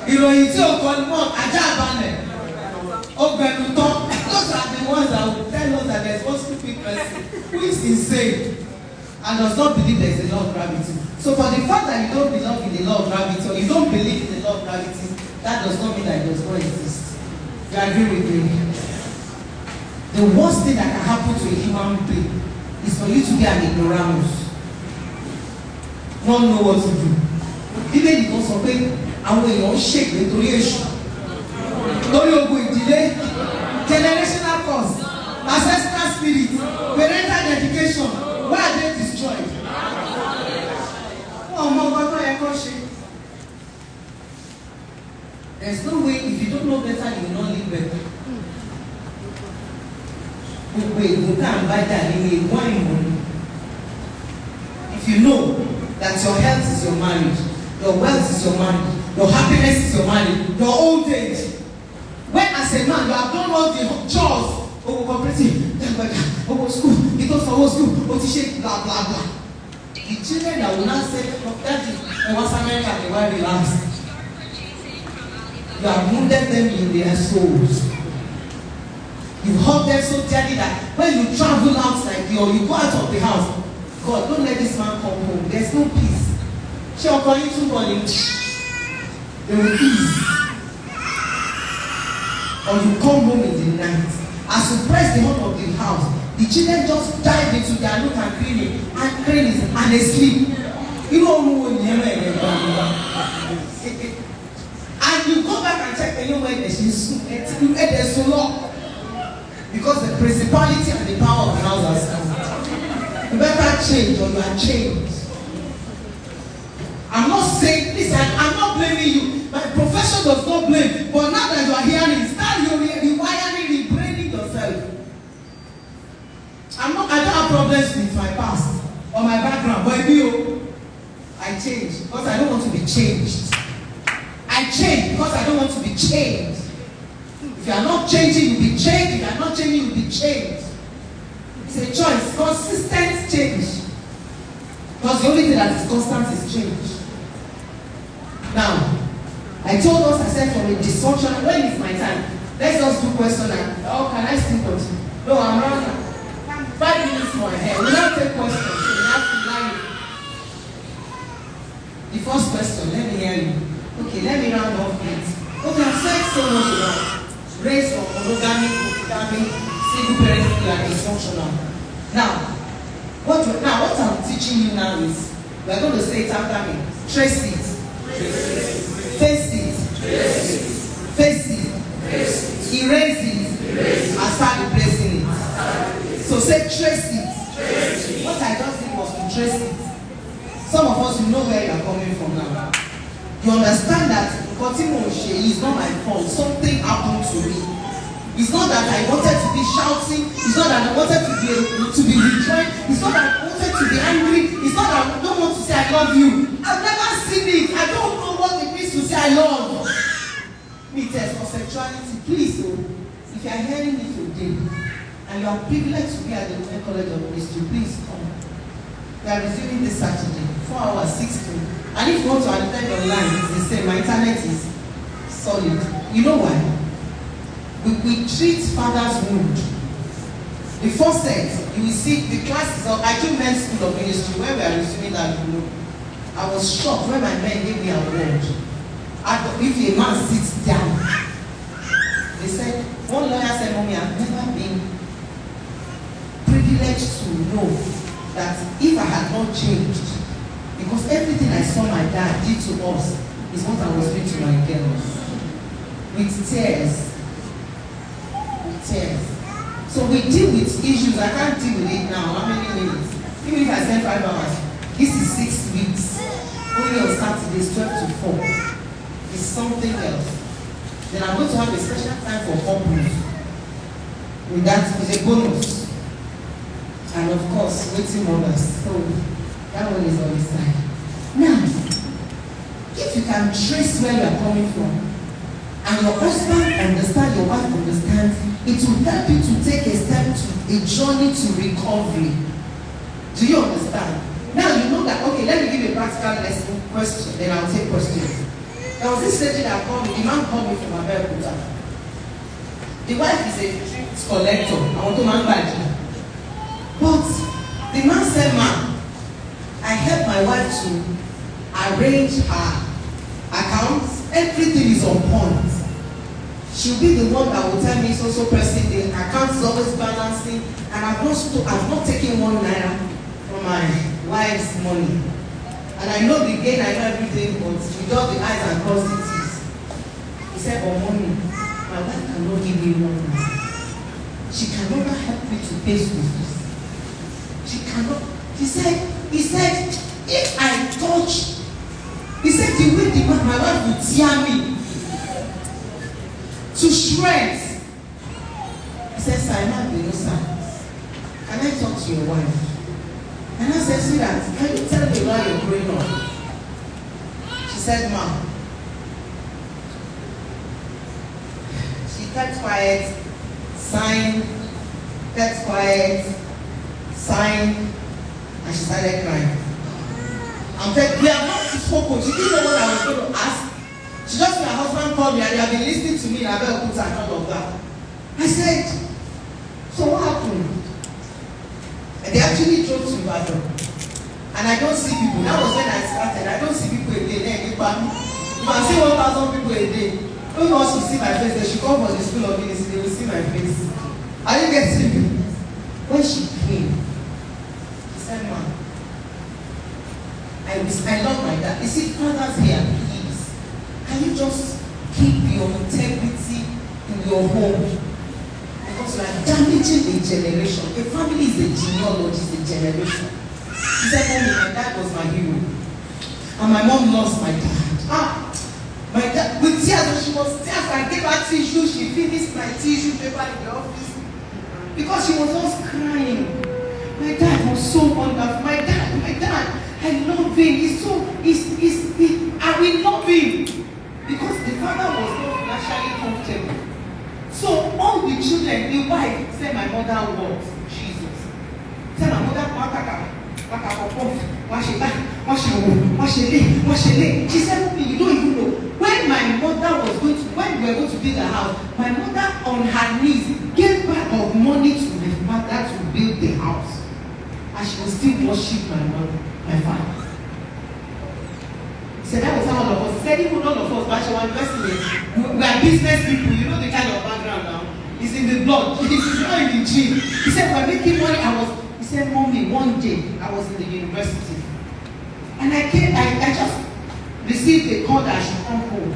Ìròyìn tí o kọ ní mọ́ ajá àbálẹ̀. Ọgbẹ̀nutọ́. Those are the ones that will tell us that there is one stupid person who is insane and does not believe there is a law of gravity. So for the fact that you don't believe in the law of gravity or you don't believe in the law of gravity, that does not mean that it does not exist. You agree with me? The worst thing that can happen to a human being is for you to be an ignoramus. Not know what to do. Even if you sọ pé àwọn èèyàn ń ṣègbè torí èṣù, torí ogun ìdílé, generational cause, ancestral spirit, parental dedication, why are they destroyed? There's no way, if you don't know better, you will not live better. If you know that your health is your marriage, your wealth is your marriage, your happiness is your marriage, your old age, when as a man you have done all the chores, cooperative, school, you go for school, blah blah blah. The children that will not say, Daddy, I was America, they were relaxed. You have wounded them in their souls. You hug them so dearly that when you travel out like you or you go out of the house, God, don't let this man come home. There's no peace. She'll call you too morning. There will be peace. Or you come home in the night. As you press the horn of the house, the children just dive into their nook and crannies and they sleep. You know who and you go back and check anywhere there's so long. Because the principality and the power of the house has come. You better change or you are changed. I'm not saying this, I'm not blaming you. My profession does not blame. But now that you are hearing, start rewiring, rebranding yourself. I don't have problems with my past or my background, but I change because I don't want to be changed. I change because I don't want to be changed. If you are not changing, you'll be changed. If you are not changing, you'll be changed. It's a choice. Consistent change. Because the only thing that is constant is change. Now, I told us, I said from a dysfunction, when is my time? Let's just do question and, can I still continue? No, I'm running. 5 minutes more ahead. We'll not take questions. So we have to line. The first question, let me hear you. Okay, let me round off it. Okay, I've said so much about race or monogamy, single parenting and dysfunctional. Now, what I'm teaching you now is, we're going to say it after me. Trace it. Face it. Face it. Erase it. And start replacing it. So say trace it. What I just did was to trace it. Some of us, you know where you are coming from now. You understand that is not my fault. Something happened to me. It's not that I wanted to be shouting. It's not that I wanted to be rejoiced. It's not that I wanted to be angry. It's not that I don't want to say I love you. I've never seen it. I don't know what it means to say I love. Me test for sexuality. Please, if you are hearing me today and you are privileged to be at the Women's College of Ministry, please come. We are resuming this Saturday, 4 hours, 6 to. And if you want to attend online, it's the same. My internet is solid. You know why? We treat father's wound. The first set, you will see the classes of I do men's school of ministry where we are resuming that. I was shocked when my men gave me a word. If a man sits down, they said, one lawyer said, Mommy, I've never been privileged to know that if I had not changed, because everything I saw my dad did to us is what I was doing to my girls. With tears. So we deal with issues. I can't deal with it now. How many minutes? Even if I spend 5 hours, this is 6 weeks. Only on Saturdays, 12 to 4. It's something else. Then I'm going to have a special time for couples. With that is a bonus. And of course, waiting mothers. So that one is on the side. Now, if you can trace where you are coming from, and your husband understands, your wife understands, it will help you to take a step to a journey to recovery. Do you understand? Now you know that, okay, let me give you a practical lesson question, then I'll take questions. There was this lady that called me, the man called me from America. The wife is a tax collector, I want to man badge. But the man said, "Man, I helped my wife to arrange her accounts. Everything is on point. She'll be the one that will tell me so person the account is always balancing, and I've not taken 1 naira from my wife's money. And I know the gain, I know everything, but with all the eyes and cross the T's." He said, "Oh, Mommy, my wife cannot give me 1 naira. She cannot help me to pay school fees. She cannot." He said, "If I touch," he said, "the way my wife will tear me to shreds." He said, "Simon, you know, sir, can I talk to your wife?" And I said, "Sweetheart, can you tell me why you're growing up?" She said, "Mom." She kept quiet, signed, kept quiet, signed, and she started crying. I'm telling you, we have not spoken. She didn't know what I was going to ask. She just said, "My husband called me and they have been listening to me and I better put her and all of that." I said, "So what happened?" And they actually drove to Ibadan. And I don't see people. That was when I started. I don't see people a day. Then if I see 1,000 people a day, who wants to see my face? They should come for the school of ministry. They will see my face. Are you getting me? When she came, she said, "Man, I love my dad." You see, fathers here, please, can you just keep your integrity in your home? Because you are damaging a generation. A family is a genealogy, is a generation. She said, "Mommy, my dad was my hero. And my mom lost my dad." My dad, with tears, when she was tears, I gave her tissue. She finished my tissue paper in the office. Because she was just crying. My dad was so wonderful. My dad, I love him. I will love him. Because the father was not financially comfortable. So all the children, the wife, said my mother was Jesus. Said my mother, she said, "You don't even know." When we were going to build a house, my mother on her knees gave back of money to my father to build the house. And she will still worship my mother, my father. said that was how all of us. He said even all of us, but one person, we are business people. You know the kind of background now. It's in the blood. It's not in the gene. He said we're making money. He said, Mommy, one day I was in the university. And I just received a call that I should come home.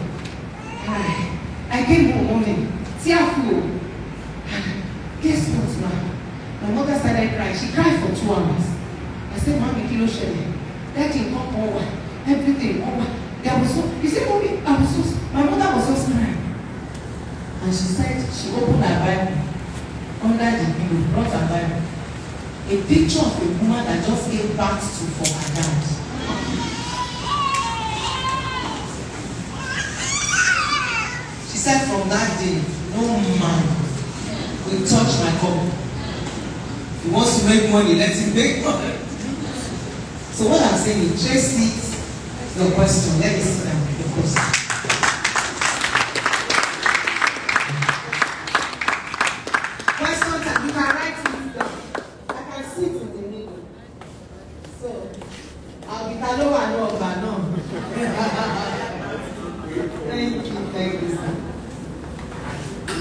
And I came home morning, tearful. Guess what, man? My mother started crying. She cried for 2 hours. I said, Mommy, kilo shele. That thing come over. Everything over. There was so. He said, Mommy, my mother was just crying. And she said, she opened her Bible under the pillow, brought her Bible. A picture of a woman that just gave birth to for her dad. She said, from that day, no man will touch my cup. If he wants to make money, let him make money. So what I'm saying is, trace it, your question. Let me see now, your question. Question time, you can write it down. I can sit in the middle. So, I'll be Talowa and Oba now. Thank you, sir.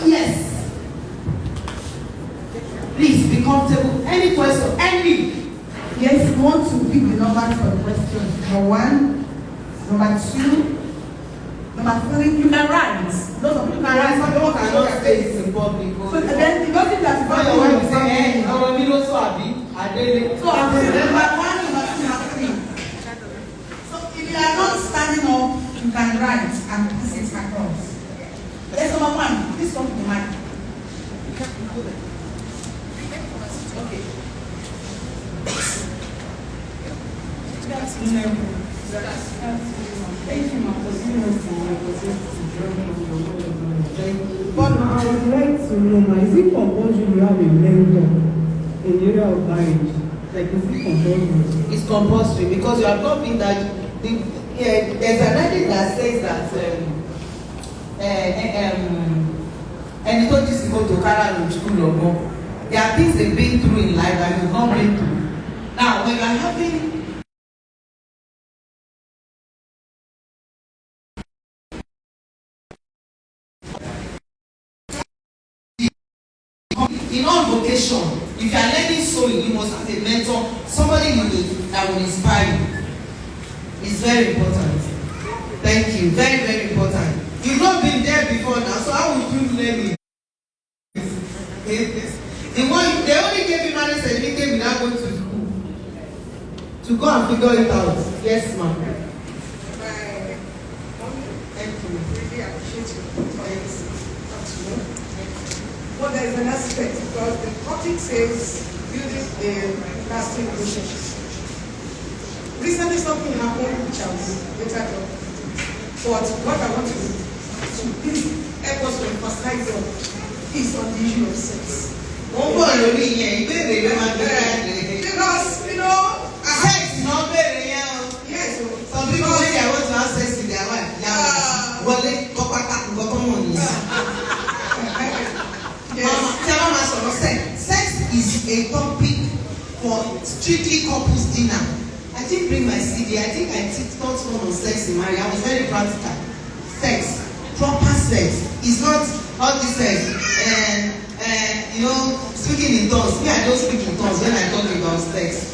Yes. Please be comfortable. Any question? Any? Yes, you want to pick the numbers for the question. Number 1, number 2, number 3. You can write. Those of you can write. Some people cannot say it's in public. So then the person that is not going to say, our middle so abi, Adele. So I'm saying number 1, number 2, number 3. So if you are not standing up, you can write and pass it across. Yes, number 1. This one to the mic. Okay. Thank you, Ma'am, for giving us the opportunity to join from your word. But I would like to know, now, is it compulsory to have a mentor in the area of marriage? Like, is it compulsory? It's compulsory because you have not been that. There's an idea that says that and told this to go to Kara school or more. There are things they've been through in life that you've not been through. Now, when you are having in all vocation, if you are learning sewing, you must have a mentor, somebody that will inspire you. It's very important. Thank you. Very, very important. You've not been there before now, so how would you learn it? They only gave you money certificate without going to school. To go and figure it out. Yes, ma'am. Thank you. Really appreciate you for this afternoon. But there is an aspect because the topic says building a lasting relationship. Recently something happened which I will later talk about. But what I want to do to please help us to emphasize on is on the issue of sex. Because, you know, sex is not very young. Yes, some people when they want to have sex with their wife, sex is a topic for strictly couples dinner. I didn't bring my CD. I think I taught one on sex in marriage. I was very practical. Sex, proper sex, is not all this sex. Speaking in tongues. Me, I don't speak in tongues when I talk about sex,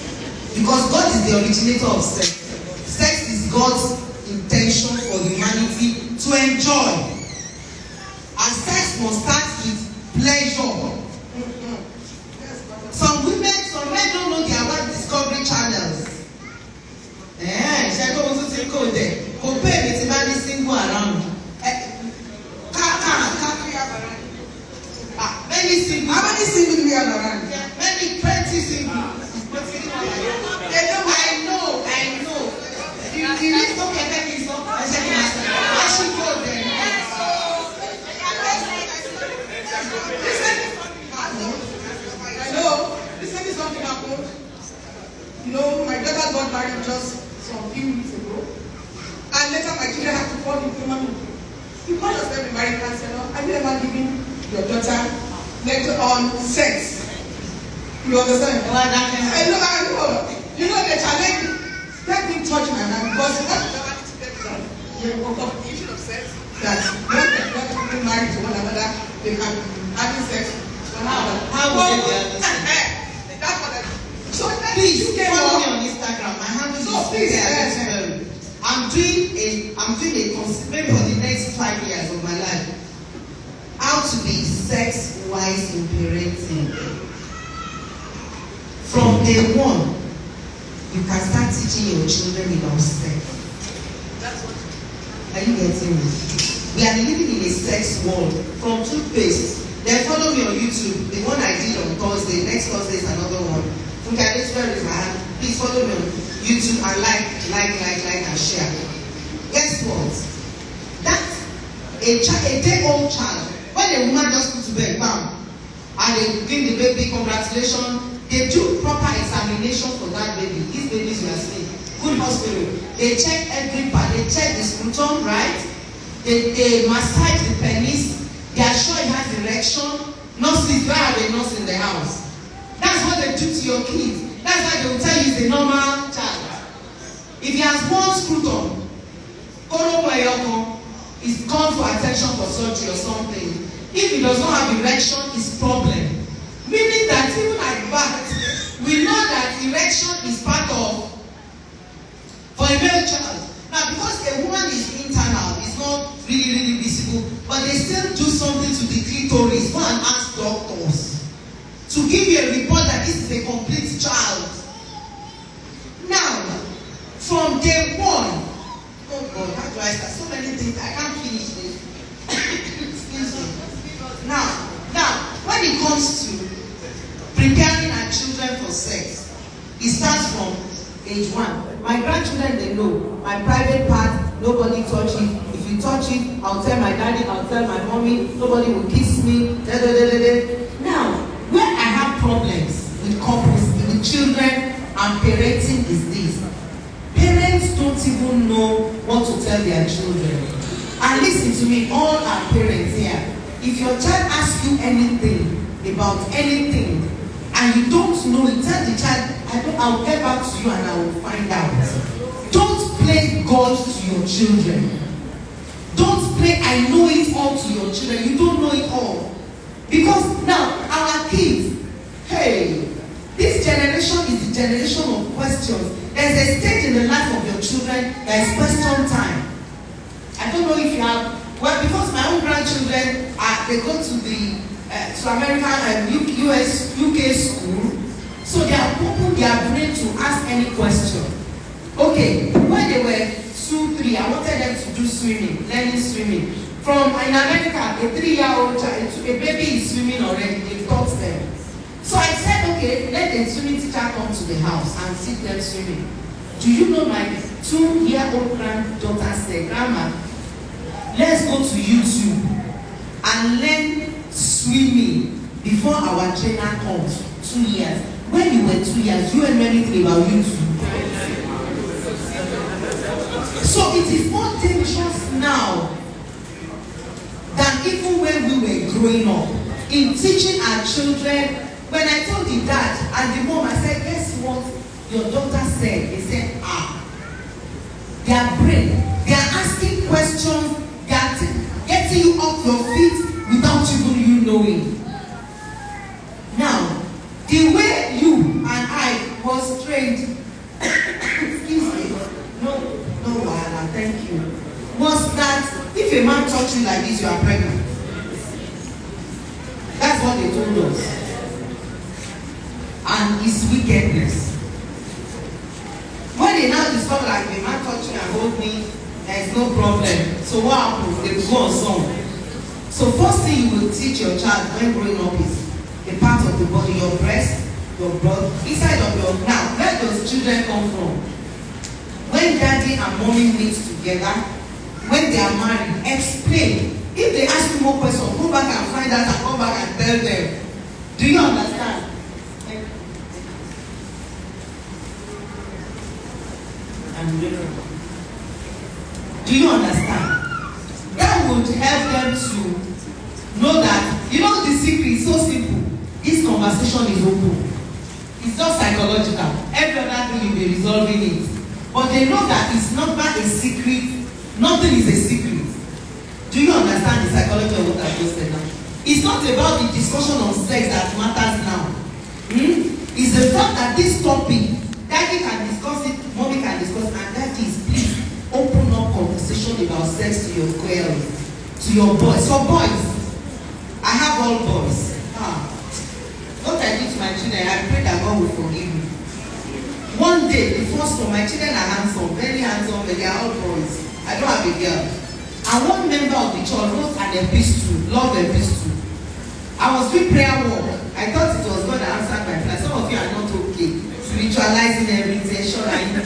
because God is the originator of sex. Sex is God's intention for humanity to enjoy, and sex must start with pleasure. Some men don't know their wife discovery channels. Ṣé kó o tún ti kó o dẹ̀? Kò pé èmi ti bá ní single around. Many single. how many single do we have around? Many 20 single. I know. The list of everything is not. I should go there. Recently something happened. You know, my daughter got married just some few weeks ago. And later my children had to call me to mommy. You can't just let me marry counselor. Have you ever given your daughter lecture on sex? You understand? I know. You know the challenge. Let me touch my hand because issue of sex, that when people married to one another, they can be having sex with one another. How will they be having sex? That's what I. So please follow me on Instagram. My handle is funkeadetuberu. I'm doing a maybe for the next 5 years of my life, how to be sex wise in parenting. From day one, you can start teaching your children about sex. That's what. Are you getting me? We are living in a sex world. From toothpaste, then follow me on YouTube. The one I did on Thursday, next Thursday is another one. Funkeadetuberu is my hand. Please follow me on YouTube and like and share. Guess what? That's a day-old child. When a woman just put to bed, bam, and they bring the baby, congratulations. They do proper examination for that baby. These babies we are seeing, good hospital. They check every part. They check the scrotum, right? They massage the penis. They are sure it has erection. Nurses, where are the nurses in the house? That's what they do to your kids. That's why they will tell you he's a normal child. If he has one scrotum, is called for attention for surgery or something. If he does not have erection, it's problem. Meaning that even at birth, we know that erection is part of for a male child. Now, because a woman is internal, it's not really visible, but they still do something to the clitoris. Go and ask doctors to give you a report that this is a complete child. Now, from day one, oh God, how do I start? So many things, I can't finish this. Excuse me. Now, when it comes to preparing our children for sex, it starts from age 1. My grandchildren, they know my private part, nobody touch it. If you touch it, I'll tell my daddy, I'll tell my mommy, nobody will kiss me. Now, where I have problems with couples, with children and parenting is this. Parents don't even know what to tell their children. And listen to me, all our parents here. If your child asks you anything about anything and you don't know it, tell the child, I'll get back to you and I will find out. Don't play God to your children. Don't play I know it all to your children. You don't know it all. Because now, our kids, hey, this generation is the generation of questions. There's a stage in the life of your children that is question time. I don't know if you have, well, because my own grandchildren, they go to America and UK school, so they are open their brain to ask any question. Okay, when they were 2, 3, I wanted them to do swimming, learning swimming. From in America, a 3-year-old child, a baby is swimming already, they've taught them. So I said, okay, let the swimming teacher come to the house and teach them swimming. Do you know my 2-year-old granddaughter said, Grandma, let's go to YouTube and learn swimming before our trainer comes. 2 years. When you were 2 years, you learned anything about YouTube. So it is more dangerous now than even when we were growing up. In teaching our children, when I told the dad and the mom, I said, guess what your daughter said? They said, their brain, they are asking questions, they are getting you off your feet without even you knowing. Now, the way you and I was trained, excuse me, no, Wahala, thank you, was that if a man touches you like this, you are pregnant. That's what they told us. And it's wickedness. When they now discover like the man touch me and hold me, there is no problem. So what happens? They go on song. So first thing you will teach your child when growing up is the part of the body, your breast, your blood, inside of your. Now, where those children come from? When daddy and mommy meet together, when they are married, explain. If they ask you more questions, go back and find out and come back and tell them. Do you understand? Do you understand? That would help them to know that, you know, the secret is so simple. This conversation is open. It's just psychological. Every other thing you'll be resolving it. But they know that it's not a secret Nothing is a secret. Do you understand the psychology of what I just said now? It's not about the discussion on sex that matters now. It's the fact that this topic, daddy can discuss it, mommy can discuss it, and that is, please open up conversation about sex to your girls, to your boys. For boys, I have all boys. What I did to my children, I pray that God will forgive me. One day, the first one, my children are handsome, very handsome, but they are all boys. I don't have a girl. And one member of the church wrote an epistle, love epistle. I was doing prayer work. I thought it was God that answered my prayer. Some of you are not okay. Spiritualizing everything, sure I know.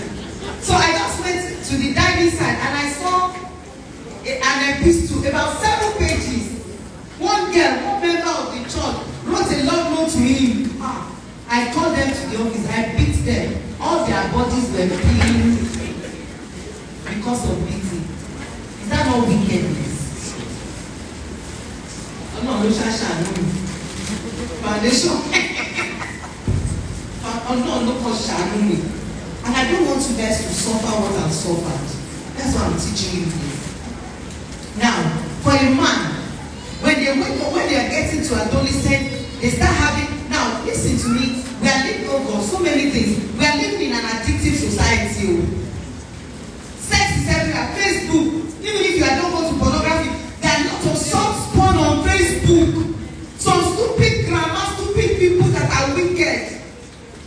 So I just went to the diving side and I saw an epistle, about 7 pages. One girl, one member of the church, wrote a love note to him. I called them to the office. I beat them. All their bodies were peeling because of beating. Is that not wickedness? Oh no, no, foundation. Oh no, no, and I don't want you guys to suffer what I've suffered. That's why I'm teaching you this. Now, for a man, when they are getting to adolescent, they start having. Now, listen to me. We are living, oh God, so many things. We are living in an addictive society. Sex is everywhere. Facebook. Even if you are not going to pornography, there are lots of soft porn on Facebook. Some stupid grammar, stupid people that are wicked.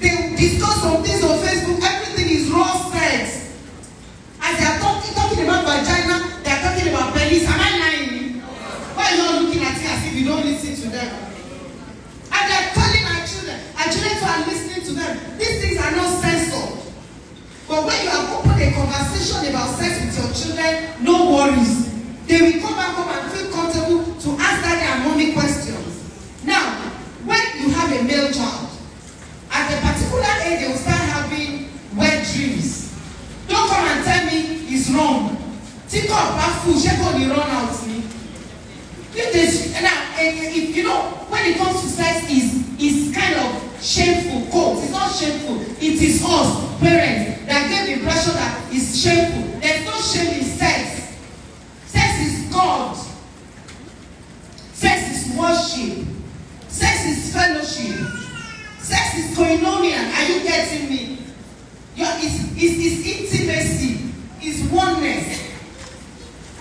They discuss some things on Facebook. Everything is raw sex. As they are talking about vagina, they are talking about penis. Am I lying? Why are you not looking at it as if you don't listen to them? And they are calling our children. Our children too are listening to them. These things are not censored. But when you have opened a conversation about sex with your children, no worries. They will come back home and feel comfortable to ask daddy and mommy questions. Now, when you have a male child, at a particular age, they will start having wet dreams. Don't come and tell me it's wrong. Think of that food, check on the run out me. If you know, when it comes to sex, is kind of shameful. Quote, it's not shameful. It is us, parents, that gave the impression that it's shameful. There's no shame in sex. Sex is God. Sex is worship. Sex is fellowship. Sex is koinonia. Are you getting me? It's intimacy. It's oneness.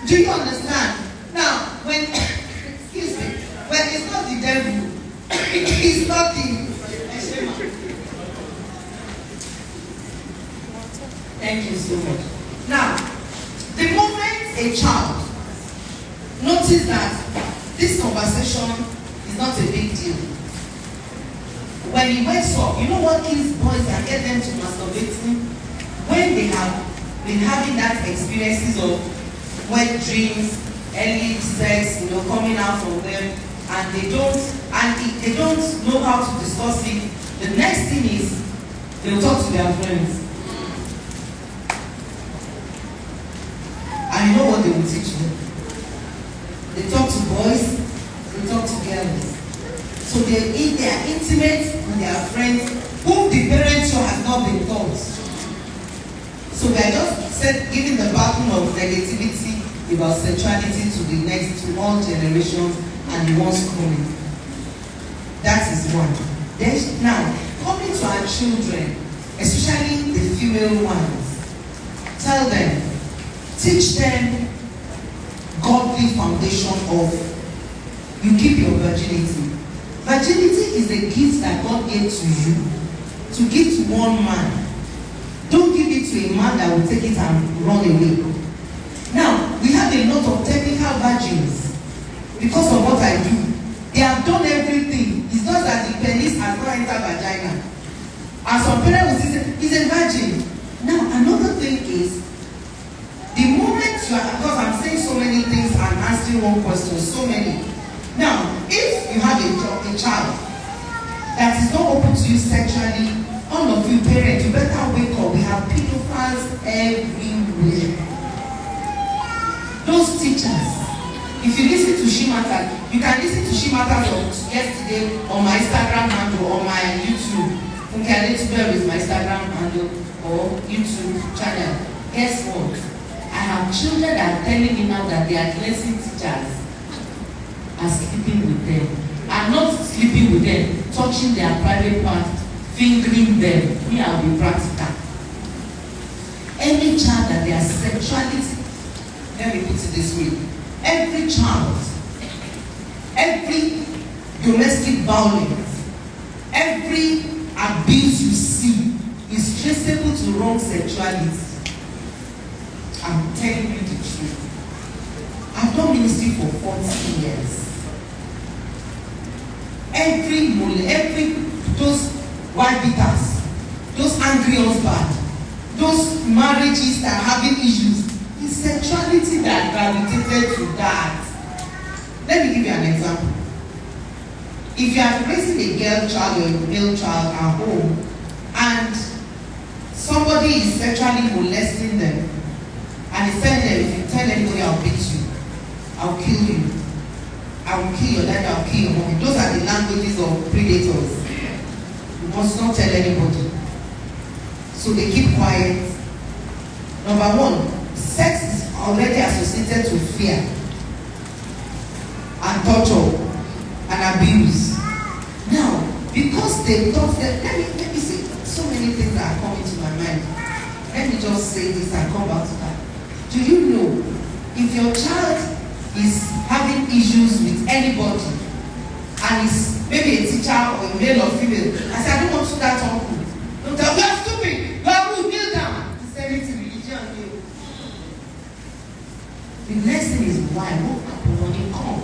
Do you understand? Now, when excuse me, when it's not the devil, it's not the thank you so much. Now, the moment a child notices that this conversation is not a big deal, when he wakes up, you know what kills boys and get them to masturbating? When they have been having that experiences of wet dreams, early sex, coming out from them, and they don't know how to discuss it. The next thing is they'll talk to their friends. And you know what they will teach them? They talk to boys, they talk to girls. So they are intimate with their friends whom the parents show has not been taught. So we are just giving the baton of negativity about sexuality to all generations and the ones coming. That is one. Then now, coming to our children, especially the female ones, tell them, teach them godly foundation of you keep your virginity. Virginity is a gift that God gave to you to give to one man. Don't give it to a man that will take it and run away. Now, we have a lot of technical virgins because of what I do. They have done everything. It's not that the penis has not entered vagina. And some parents will say, he's a virgin. Now, another thing is, the moment you are, because I'm saying so many things and answering one question, so many. Now, if you have a child that is not open to you sexually, all of you parents, you better wake up. We have pedophiles everywhere. Those teachers, if you listen to Shimata, you can listen to Shimata yesterday on my Instagram handle, on my YouTube. Funkeadetuberu is my Instagram handle or YouTube channel. Guess what? I have children that are telling me now that their lesson teachers are sleeping with them, are not sleeping with them, touching their private parts, fingering them. Me, I'll be practical. Any child that their sexuality, let me put it this way, every child, every domestic violence, every abuse you see is traceable to wrong sexuality. I'm telling you the truth. I've done ministry for 14 years. Those wife beaters, those angry husbands, those marriages that are having issues, it's sexuality that gravitated to that. Let me give you an example. If you are raising a girl child or a male child at home and somebody is sexually molesting them and is telling them, if you tell anybody, I'll beat you, I'll kill you, I will kill your dad, I'll kill your mommy. Those are the languages of predators. You must not tell anybody. So they keep quiet. Number one, sex is already associated to fear and torture and abuse. Now, because they thought that, let me see, so many things that are coming to my mind. Let me just say this and come back to that. Do you know, if your child is having issues with anybody and is maybe a teacher or a male or female, I say, I don't want to that uncle. Don't tell me, you are stupid, you are rude, kneel down. It's anything religion. The next thing is why? What happened when you come?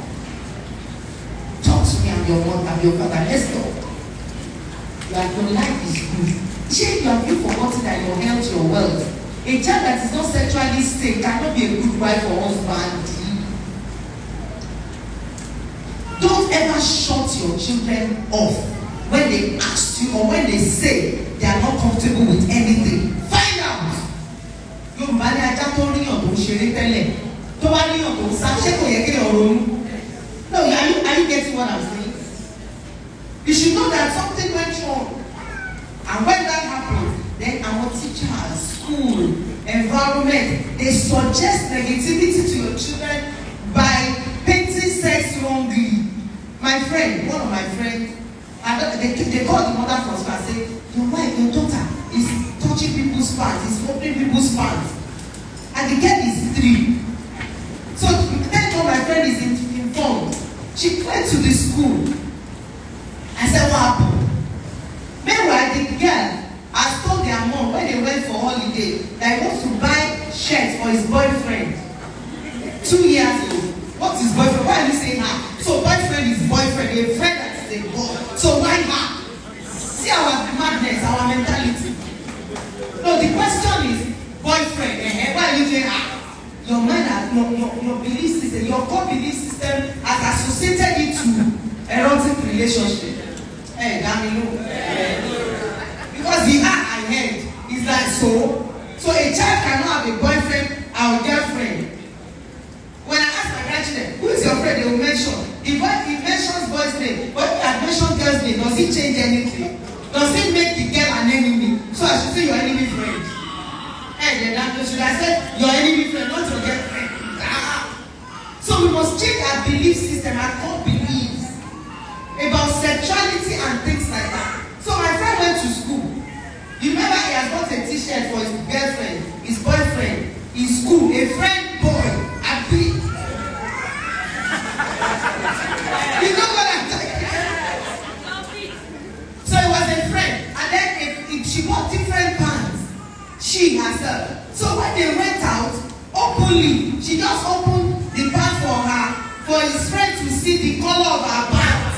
Talk to me, I'm your mother, I'm your father, let's talk. Your life is good. Change your view forgotten that your health, your wealth. A child that is not sexually sane cannot be a good wife or husband. Don't ever shut your children off when they ask you or when they say they are not comfortable with anything. Find out. Yorùbá ní ajá tó ríyàn tó ń ṣeré tẹ́lẹ̀ tó wá ríyàn tó ń sá ṣé kò yẹ kí èèyàn ronú. No, are you getting what I'm saying? You should know that something went wrong. And when that happens, then our teachers, school, environment, they suggest negativity to your children by painting sex wrongly. My friend, one of my friends, they called the mother from school and say, your wife, your daughter is touching people's pants, is opening people's pants. And the girl is 3. So thank God my friend is informed. She went to the school. I said, what happened? Meanwhile, the girl has told their mom when they went for holiday that he wants to buy shirts for his boyfriend 2 years ago. What's his boyfriend? Why are you saying her? So boyfriend is boyfriend, a friend that is a boy. So why her? See our madness, our mentality. No, the question is boyfriend. Why are you saying her? Your mind, your belief system, your core belief system has associated it to erotic relationship. Hey, because the I heard is like so a child cannot have a boyfriend or girlfriend. When I ask my grandchildren, who is your friend, they will mention. If he mentions boy's name, but if I mention girl's name, does it change anything? Does it make the girl an enemy? So I should say your enemy friend. Hey, then should I say your enemy friend, not your girlfriend? So we must change our belief system, our core beliefs about sexuality and things like that. So my friend went to school. You remember he has bought a t-shirt for his girlfriend, his boyfriend, in school, a friend boy, happy. You know what I'm talking about? So it was a friend, and then she bought different pants, she herself. So when they went out, openly, she just opened the pants for his friend to see the color of her pants.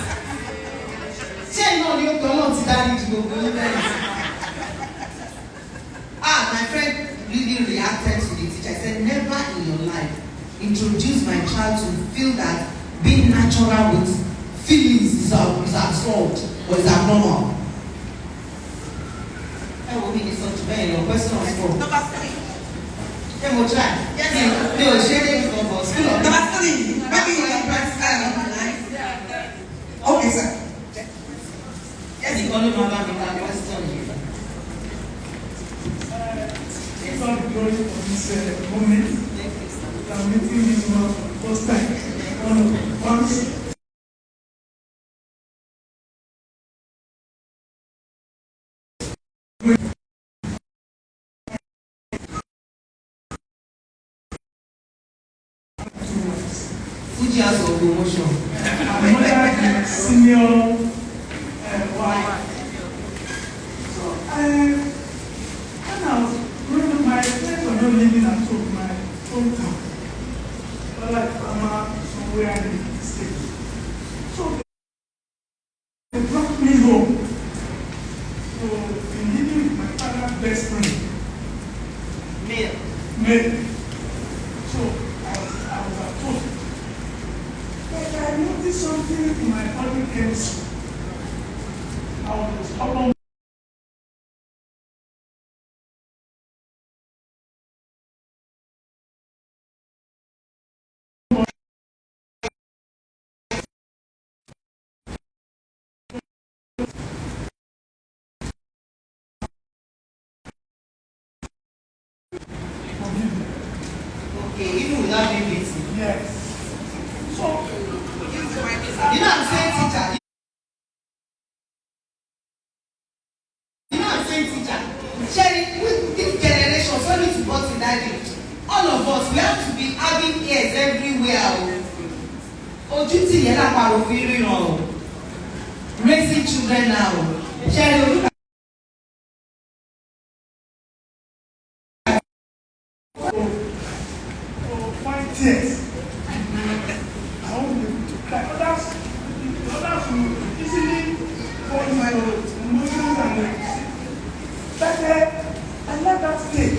My friend really reacted to the teacher. I said, never in your life introduce my child to feel that being natural with feelings is absurd or is abnormal. I will be listening to me. Your question was for Number 3. Hey, we'll try. Yes. No, share it for school. Number 3. Maybe you can practice. Okay, sir. Yes, you only remember me that question. Thank God for this moment. I'm meeting this one for the first time. Once. Which has a promotion. Another senior wife. So when I was growing up, my parents were not living at home, my hometown. But like somewhere in the state. So they brought me home to be living with my father's best friend. Male. So I was at home. But I noticed something in my body chemistry. I was up Okay, even without being busy. yes. So You know I'm saying teacher. You know I'm saying teacher. Sharing with this generation, sorry to go to that age. All of us, we have to be having ears everywhere. Ojú tí yẹn lápá òfin ríran o. Raising children now. Sharing olúkà. find tears. I won't be able to cry. Others will easily fall into emotions and but I left that stage.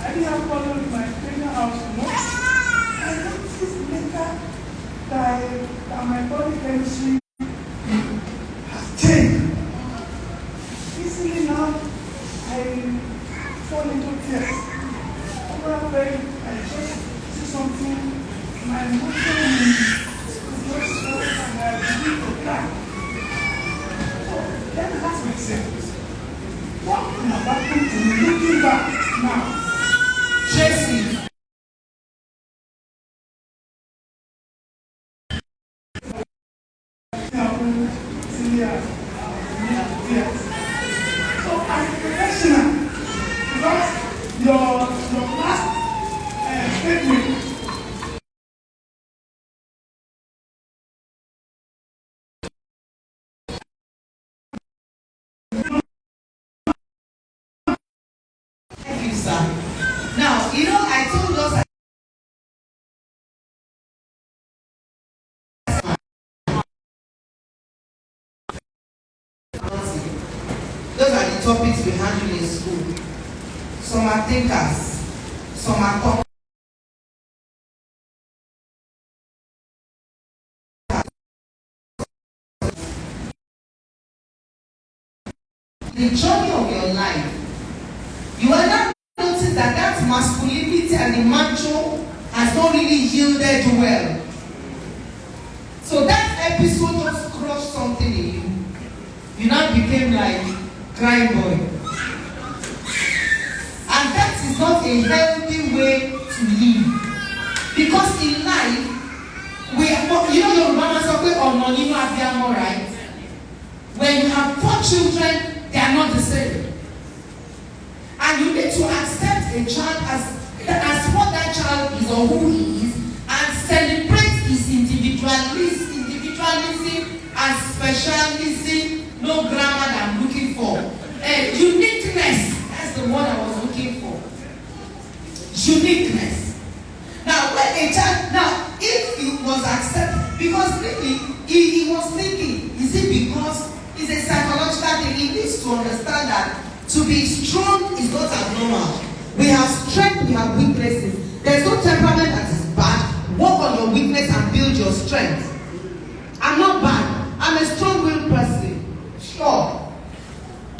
I didn't have problem with my trainer house, you know. I noticed later that my body chemistry has changed. Easily now, I fall into tears. I just see something, my emotion is just so and I begin to cry. So let me ask myself, what can have happened to me looking back now? Tracy. So I'm a professional because your last statement Thank you, sir. Now, you know, I told us those are the topics we handle in school. Some are thinkers, some are talkers. The journey of your life, you are not noticing that masculinity and the macho has not really yielded well. So that episode just crushed something in you. You now became like crying boy. And that is not a healthy way to live. Because in life, you know your mama say ọmọ nínú abiyamọ, right? When you have 4 children, they are not the same. And you need to accept a child as what that child is or who he is, and celebrate his individualism and specialism, no grammar that I'm looking for. Uniqueness, that's the word I was looking for. Uniqueness. Now, when a child, if he was accepted, because really, he was thinking, is it because it's a psychological thing? He needs to understand that to be strong is not abnormal. We have strength, we have weaknesses. There's no temperament that is bad. Work on your weakness and build your strength. I'm not bad. I'm a strong-willed person. Sure.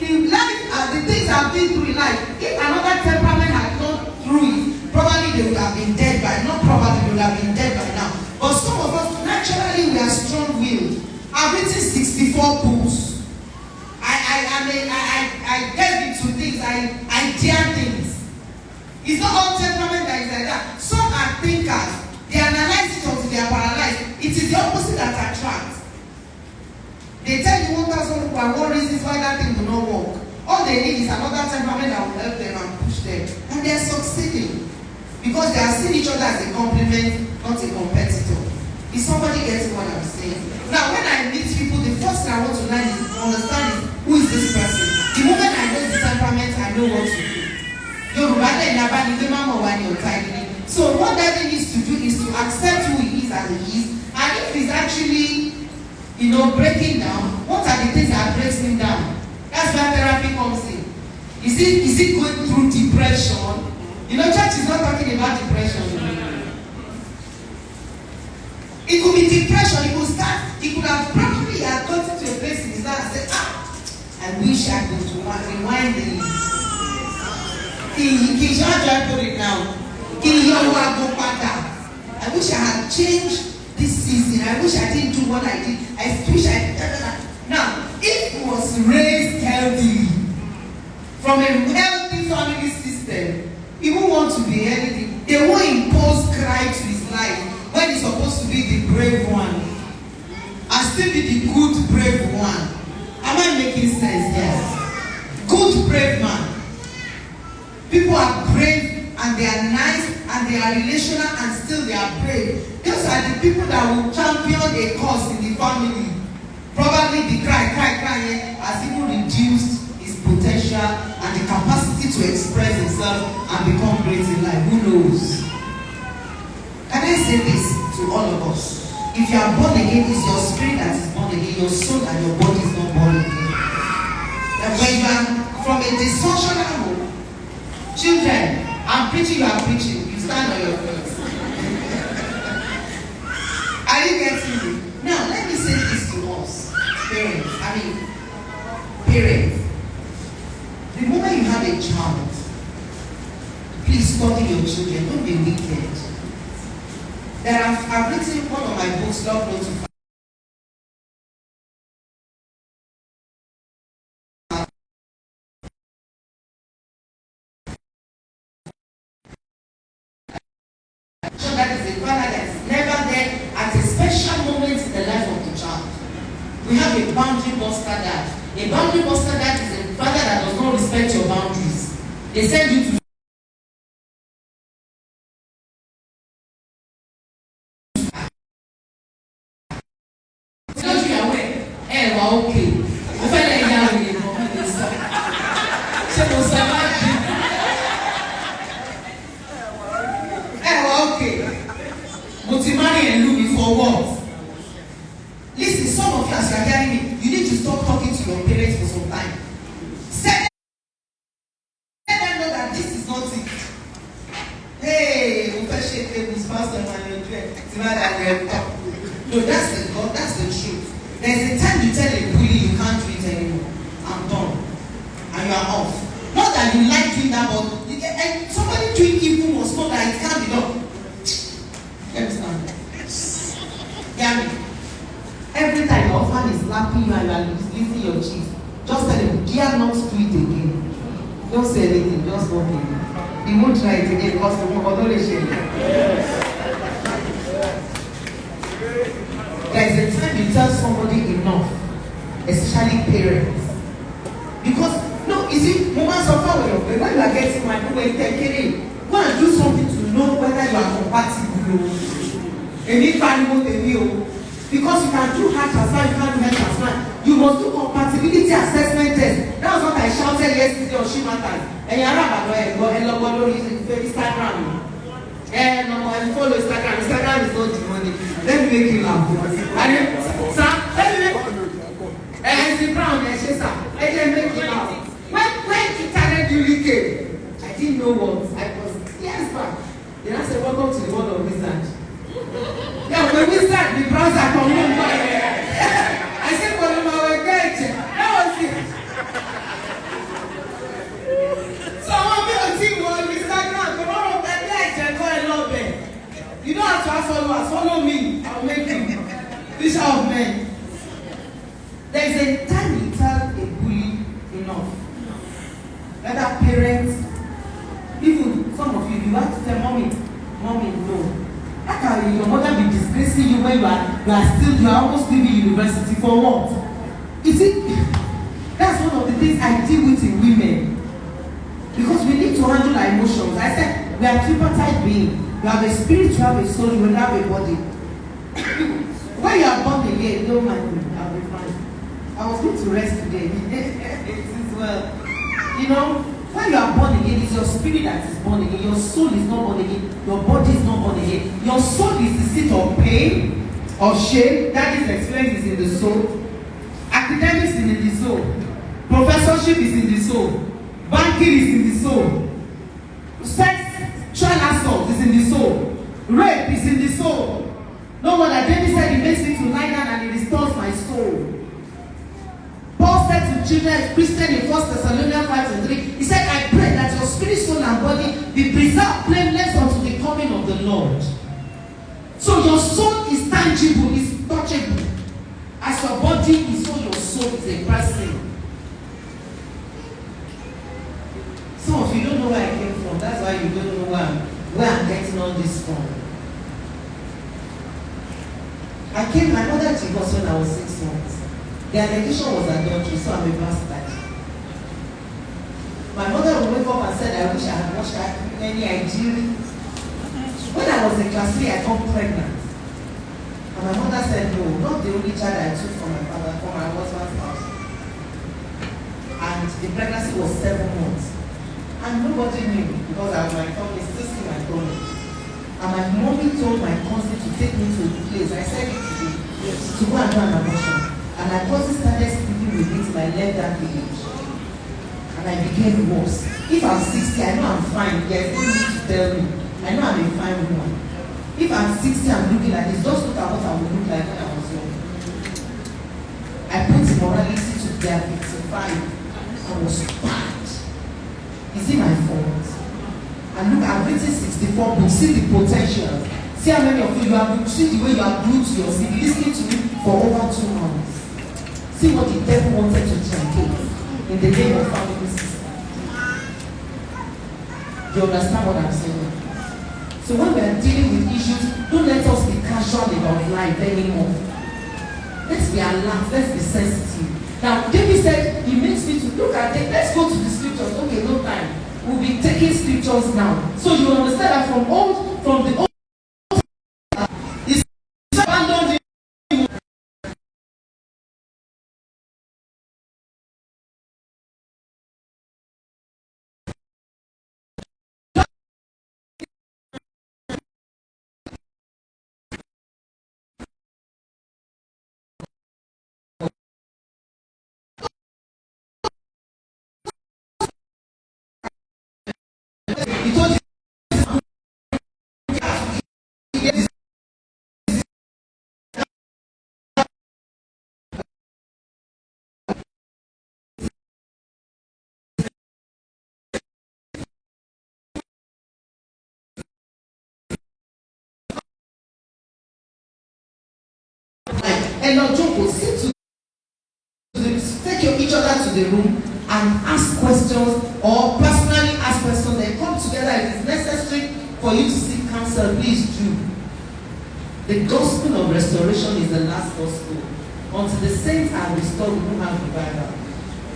In life, the things I've been through in life, if another temperament had gone through it, probably they would have been dead by now. Not probably, they would have been dead by now. But some of us, naturally, we are strong-willed. I've written 64 books. I get into things. I dare things. It's not all temperament that is like that. Some are are thinkers. They analyze it until they are paralyzed. It is the opposite that attracts. They tell you 1,000 reasons why that thing will not work. All they need is another temperament that will help them and push them. And they are succeeding. Because they are seeing each other as a complement, not a competitor. Is somebody getting what I'm saying? Now, when I meet people, the first thing I want to learn is to understand is who is this person. The moment I know the temperament, I know what to do. So what Daddy needs to do is to accept who he is as he is, and if he's actually, breaking down, what are the things that breaks him down? That's where therapy comes in. Is it going through depression? Church is not talking about depression. It could be depression. It could have probably gotten to a place in his life and said, I wish I could rewind the. How do I put it now? I wish I had changed this season. I wish I didn't do what I did. I wish I. Now, if he was raised healthy from a healthy family system, he won't want to be anything. They won't impose Christ to his life when he's supposed to be the brave one and still be the good brave one. Am I making sense? Yes. Good brave man. People are brave and they are nice and they are relational and still they are brave. Those are the people that will champion a cause in the family. Probably the cry has even reduced his potential and the capacity to express himself and become great in life. Who knows? Can I say this to all of us? If you are born again, it's your spirit that is born again, your soul and your body is not born again. And when you are from a dysfunctional home, children, I'm preaching, you are preaching, you stand on your feet. Are you getting me? Now, let me say this to us, parents. The moment you have a child, please study your children, don't be wicked. I've written one of my books, Love Not to Fight. So that is a father that is never there at a special moment in the life of the child. We have a boundary buster dad. A boundary buster dad is a father that does not respect your boundaries. They send you to okay. But you marry and look for what? Listen, some of you as you are hearing me, you need to stop talking to your parents for some time. Let them know that this is not it. Hey, no, that's the God, that's the truth. There's a time you tell a bully you can't do it anymore. I'm done. And you are off. Not that you like doing that, but and somebody doing evil must know that it can't be done. You understand? Hear me. Every time your husband is slapping you and you are losing your cheeks, just tell him, dare not do it again. Don't say anything, just walk in. He won't try it again because the woman don't let you. There is a time you tell somebody enough, especially parents. Because, no, you see, moments of power, when you are getting my book and taking it, go and do something to know whether you are compatible. Because you can do heart transfer, you can't do heart transfer. You must do compatibility assessment test. That was what I shouted yesterday on Shimatas. And you are Instagram. No, I follow Instagram. Instagram is not demonic. Let me make you laugh. Sir, let me make the brown, let me make you laugh. When internet really came, I didn't know what I was. Yes, man. Then I said, welcome to the world of wizard. Yeah, when we start, the browser come in. I said, well, my great. That was it. So I want me to see what Instagram, tomorrow, that night, and go and love them. You don't have to ask followers, follow me. I'll make you. Fisher of men. There is a time you tell a bully enough. Whether parents, even some of you have to tell mommy, no. and your mother be disgracing you when you are almost leaving university for what? You see, that's one of the things I deal with in women. Because we need to handle our emotions. I said, we are tripartite beings. You have a spirit, you have a soul, you have a body. When you are born again, don't mind me, I'll be fine. I was going to rest today. It is well. You know, when you are born again, it's your spirit that is born again. Your soul is not born again. Your body is not born again. Your soul is the seat of pain, of shame. That is experience is in the soul. Academics is in the soul. Professorship is in the soul. Banking is in the soul. Sexual assault is in the soul. Rape is in the soul. No wonder David said, "He makes me to lie down and he restores my soul." Paul said to children, Christian in 1 Thessalonians 5:3, he said, "I pray that your spirit, soul, and body be preserved blameless unto the coming of the Lord." So your soul is tangible, is touchable. As your body is, so your soul is a person. Some of you don't know where I came from. That's why you don't know where I'm getting all this from. My mother divorced when I was 6 months. The allegation was adultery, so I'm a bastard. My mother would wake up and said, "I wish I had watched any ideally." When I was in class 3, I got pregnant. And my mother said, "No, not the only child I took from my father, from my husband's house." And the pregnancy was 7 months. And nobody knew because I was my family still see my tummy. And my mommy told my cousin to take me to a place. I said it today, to go and do an abortion. And my cousin started sleeping with me till I left that village. And I became worse. If I'm 60, I know I'm fine. There's no need to tell me. I know I'm a fine woman. If I'm 60, I'm looking like this. Just look at what I would look like when I was young. I put immorality to their 55. I was bad. Is it my fault? And look, I've written 64 books. See the potential. See how many of you have seen the way you are glued to your seat, listening to me for over 2 months. See what the devil wanted to truncate in the name of family system. Do you understand what I'm saying? So when we are dealing with issues, don't let us be casual about life anymore. Let's be alert, let's be sensitive. Now, David said, he makes me to look at it. Let's go to the scriptures. Okay, no time. We'll be taking scriptures now. So you understand that from the old, it's abandoned. And not Jorgor, take each other to the room and ask questions, or personally ask questions. Then come together. If it's necessary for you to seek counsel, please do. The gospel of restoration is the last gospel. Until the saints are restored, we don't have revival.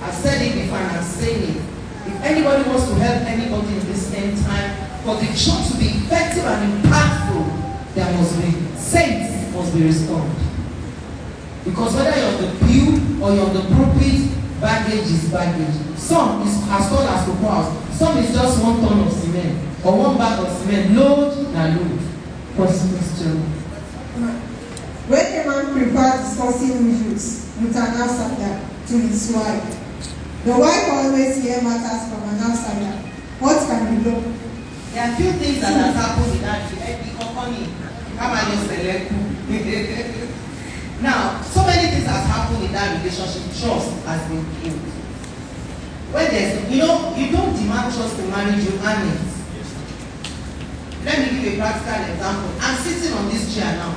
I've said it before and I'm saying it. If anybody wants to help anybody in this end time, for the church to be effective and impactful, there must be saints must be restored. Because whether you're on the pew or you're on the pulpit, baggage is baggage. Some is as tall as the house. Some is just 1 ton of cement or 1 bag of cement. Load na load. Question. When a man prefers discussing issues with an outsider to his wife, the wife always hears matters from an outsider. What can be done? There are few things that have happened in that company. Now, so many things have happened in that relationship. Trust has been killed. When there's, you don't demand trust to marriage, you earn it. Let me give you a practical example. I'm sitting on this chair now.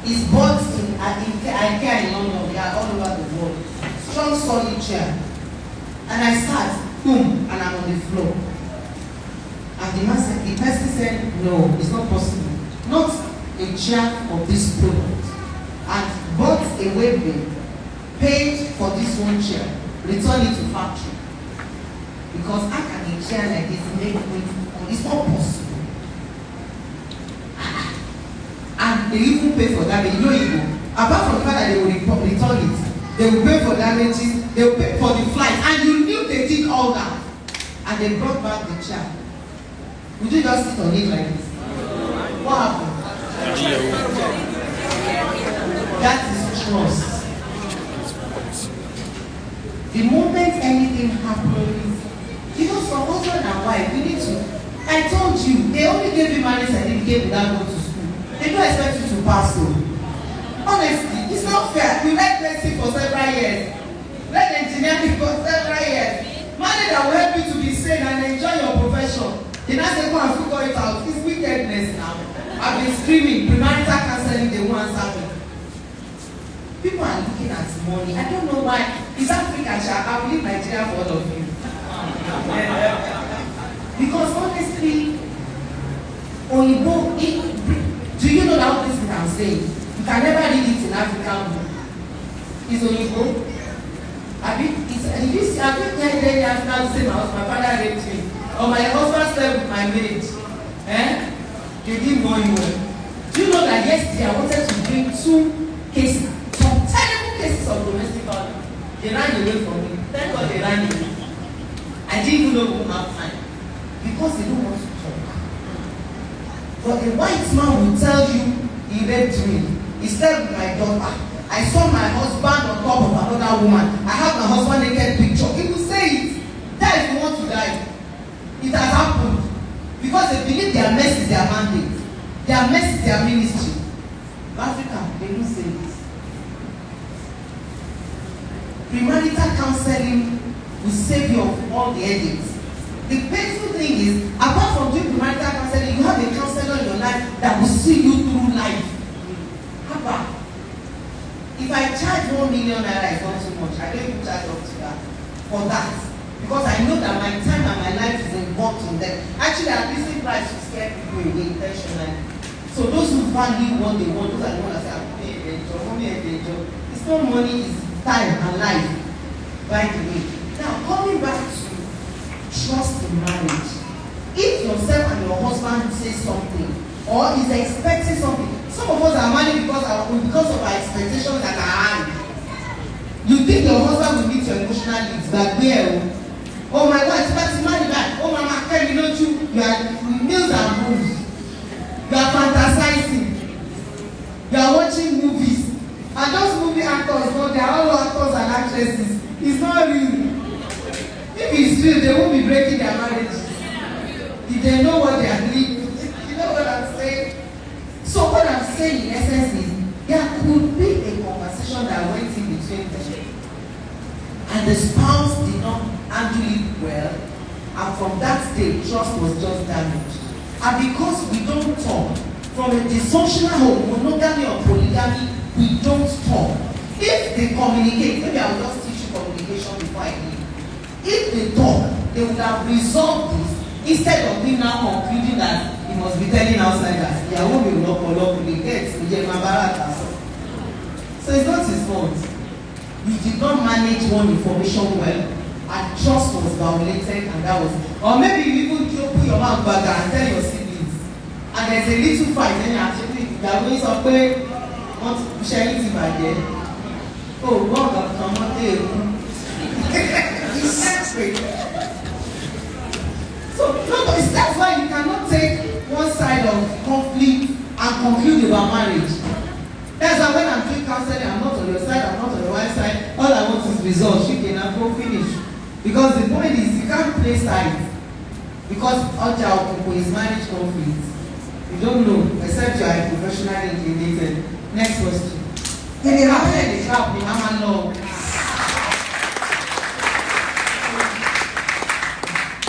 It's bought in IKEA in London. They are all over the world. Strong, solid chair. And I start, boom, and I'm on the floor. And the person said, no, it's not possible. Not a chair of this product and bought a weight bin, paid for this one chair, return it to factory. Because how can a chair like this make weight? It's not possible. And they even pay for damage. You know, even apart from the fact that they will return it, they will pay for damages, they will pay for the flight, and you knew they did all that, and they brought back the chair. Would you just sit on it like this? What happened? That is trust. The moment anything happens, even for husband and wife, you need to. I told you, they only gave you marriage certificate without going to school. They don't expect you to pass through. Honestly, it's not fair. We read medicine for several years, read engineering for several years. Money that will help you to be sane and enjoy your profession. They now say, go and figure it out. It's wickedness now. I've been screaming, premarital counseling, they won't answer me. People are looking at money. I don't know why. It's Africa, I will leave Nigeria for all of you. Because honestly, Oyibo, do you know that all this thing I'm saying? You can never read it in African book. It's Oyibo. Have you seen African say my father raped me? Or my husband slept with my maid? They didn't know you well. Do you know that yesterday I wanted to bring 2 cases, some terrible cases of domestic violence? They ran away from me. Thank God they ran away. I didn't even know we would have time. Because they don't want to talk. But a white man will tell you he raped me. He slept with my daughter. I saw my husband on top of another woman. I have my husband naked picture. He will say it. Die if you want to die. It has happened. Because they believe their mess is their mandate. Their mess is their ministry. In Africa, they don't say it. Premarital counseling will save you of all the headaches. The painful thing is, apart from doing premarital counseling, you have a counselor in your life that will see you through life. How about? If I charge 1 million naira, it's not too much. I don't even charge up to that for that. Because I know that my time and my life is involved in them. Actually, I'm using price to scare people away intentionally. So those who value what they want, those are the ones that say, I'm paying a job, I'm paying a job. It's not money, it's time and life. By the way. Now, coming back to trust in marriage. If yourself and your husband say something, or is expecting something, some of us are married because of our expectations that are high. You think your husband will meet your emotional needs, but where? Oh my God, it's about to marry back. Oh Mama, Kelly, don't you are meals and moves. You are fantasizing. You are watching movies. And those movie actors, no, they are all actors and actresses. It's not real. If it's real, they won't be breaking their marriages. If they know what they are doing. You know what I'm saying? So what I'm saying in essence is, there could be a conversation that went in between them. And the spouse did not handle it well. And from that day, trust was just damaged. And because we don't talk, from a dysfunctional home, monogamy or polygamy, we don't talk. If they communicate, maybe I will just teach you communication before I leave. If they talk, they would have resolved this instead of me now concluding that he must be telling outsiders, yeah, won't be local, they get so it's not his fault. You did not manage one information well, and trust was violated, and that was, or maybe you even put your mouth back and tell your siblings, and there's a little fight, then you actually, they are going somewhere, want to share anything by there. Oh, God, come on, it's separate. So, no, that's why you cannot take one side of conflict and conclude about marriage. That's why when I'm doing counseling, I'm not on your side, I'm not on your wife's side. All I want is results. You can go finish. Because the point is, you can't play sides. Because Oja Okupo is marriage conflict. You don't know, except you are a professional inclinated. Next question. In the trap, the mama law.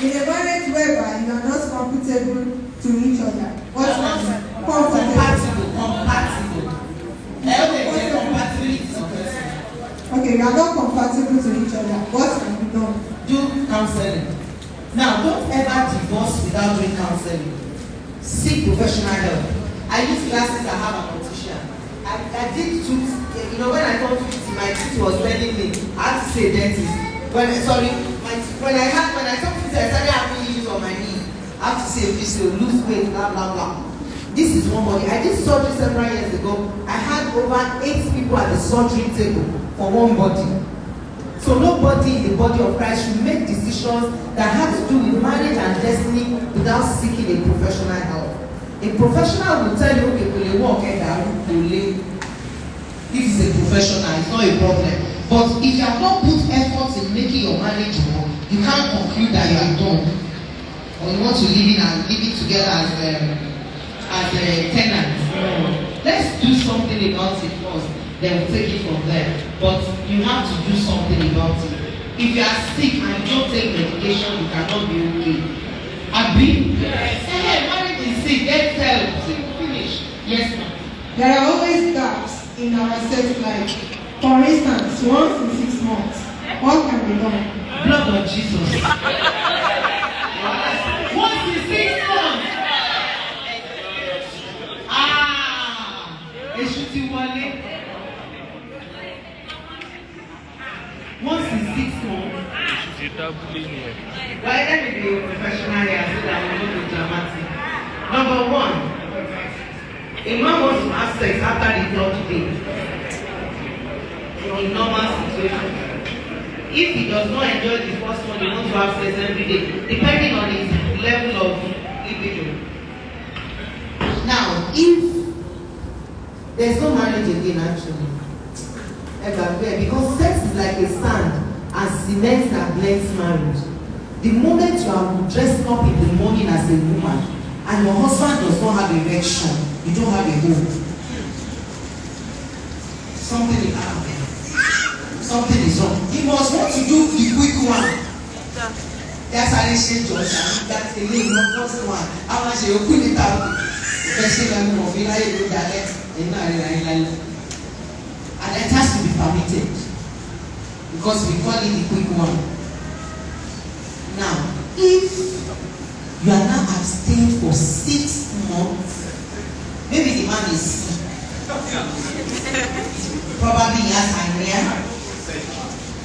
In a marriage whereby you are not comfortable to each other, what's compatible. Okay, you are not compatible to each other. What can be done? Do counseling. Now, don't ever divorce without doing counseling. Seek professional help. I use glasses. I have an optician. I did tooth. You know, when I turned 50, my tooth was telling me I had to say dentist. When I turned 50, I started having issues on my knee. I have to say physio, lose weight, blah blah blah. This is one body. I did surgery several years ago. I had over 8 people at the surgery table for one body. So nobody in the body of Christ should make decisions that have to do with marriage and destiny without seeking a professional help. A professional will tell you, okay, will you walk and if it's a professional, it's not a problem. But if you have not put effort in making your marriage work, you can't conclude that you are done. Or you want to live it together as tenants. Let's do something about it first. Then we'll take it from there. But you have to do something about it. If you are sick and you don't take medication, you cannot be okay. Agree? Yes. Hey, marriage is sick, get help. Finish. Yes, ma'am. There are always gaps in our sex life. For instance, once in 6 months, what can be done? Blood of Jesus. Once in 6 months. Èṣù ti wọlé. Once in 6 months. Why let me be professional here so that we don't be dramatic. Number 1, a man wants to have sex after the 3rd day. In a normal situation. If he does not enjoy the first one, he wants to have sex every day, depending on his level of libido. Now, if there's no marriage again, actually, because sex is like a sand and cement that blends marriage. The moment you are dressed up in the morning as a woman and your husband does not have erection, you don't have a home. Something is happening. Something is wrong. He must want to do the quick one. That's how they say to us. That's the name of the first one. I want to put it out. And it has to be permitted because we call it the quick one. Now, if you are now abstained for 6 months, maybe the man is sick. Probably he has anemia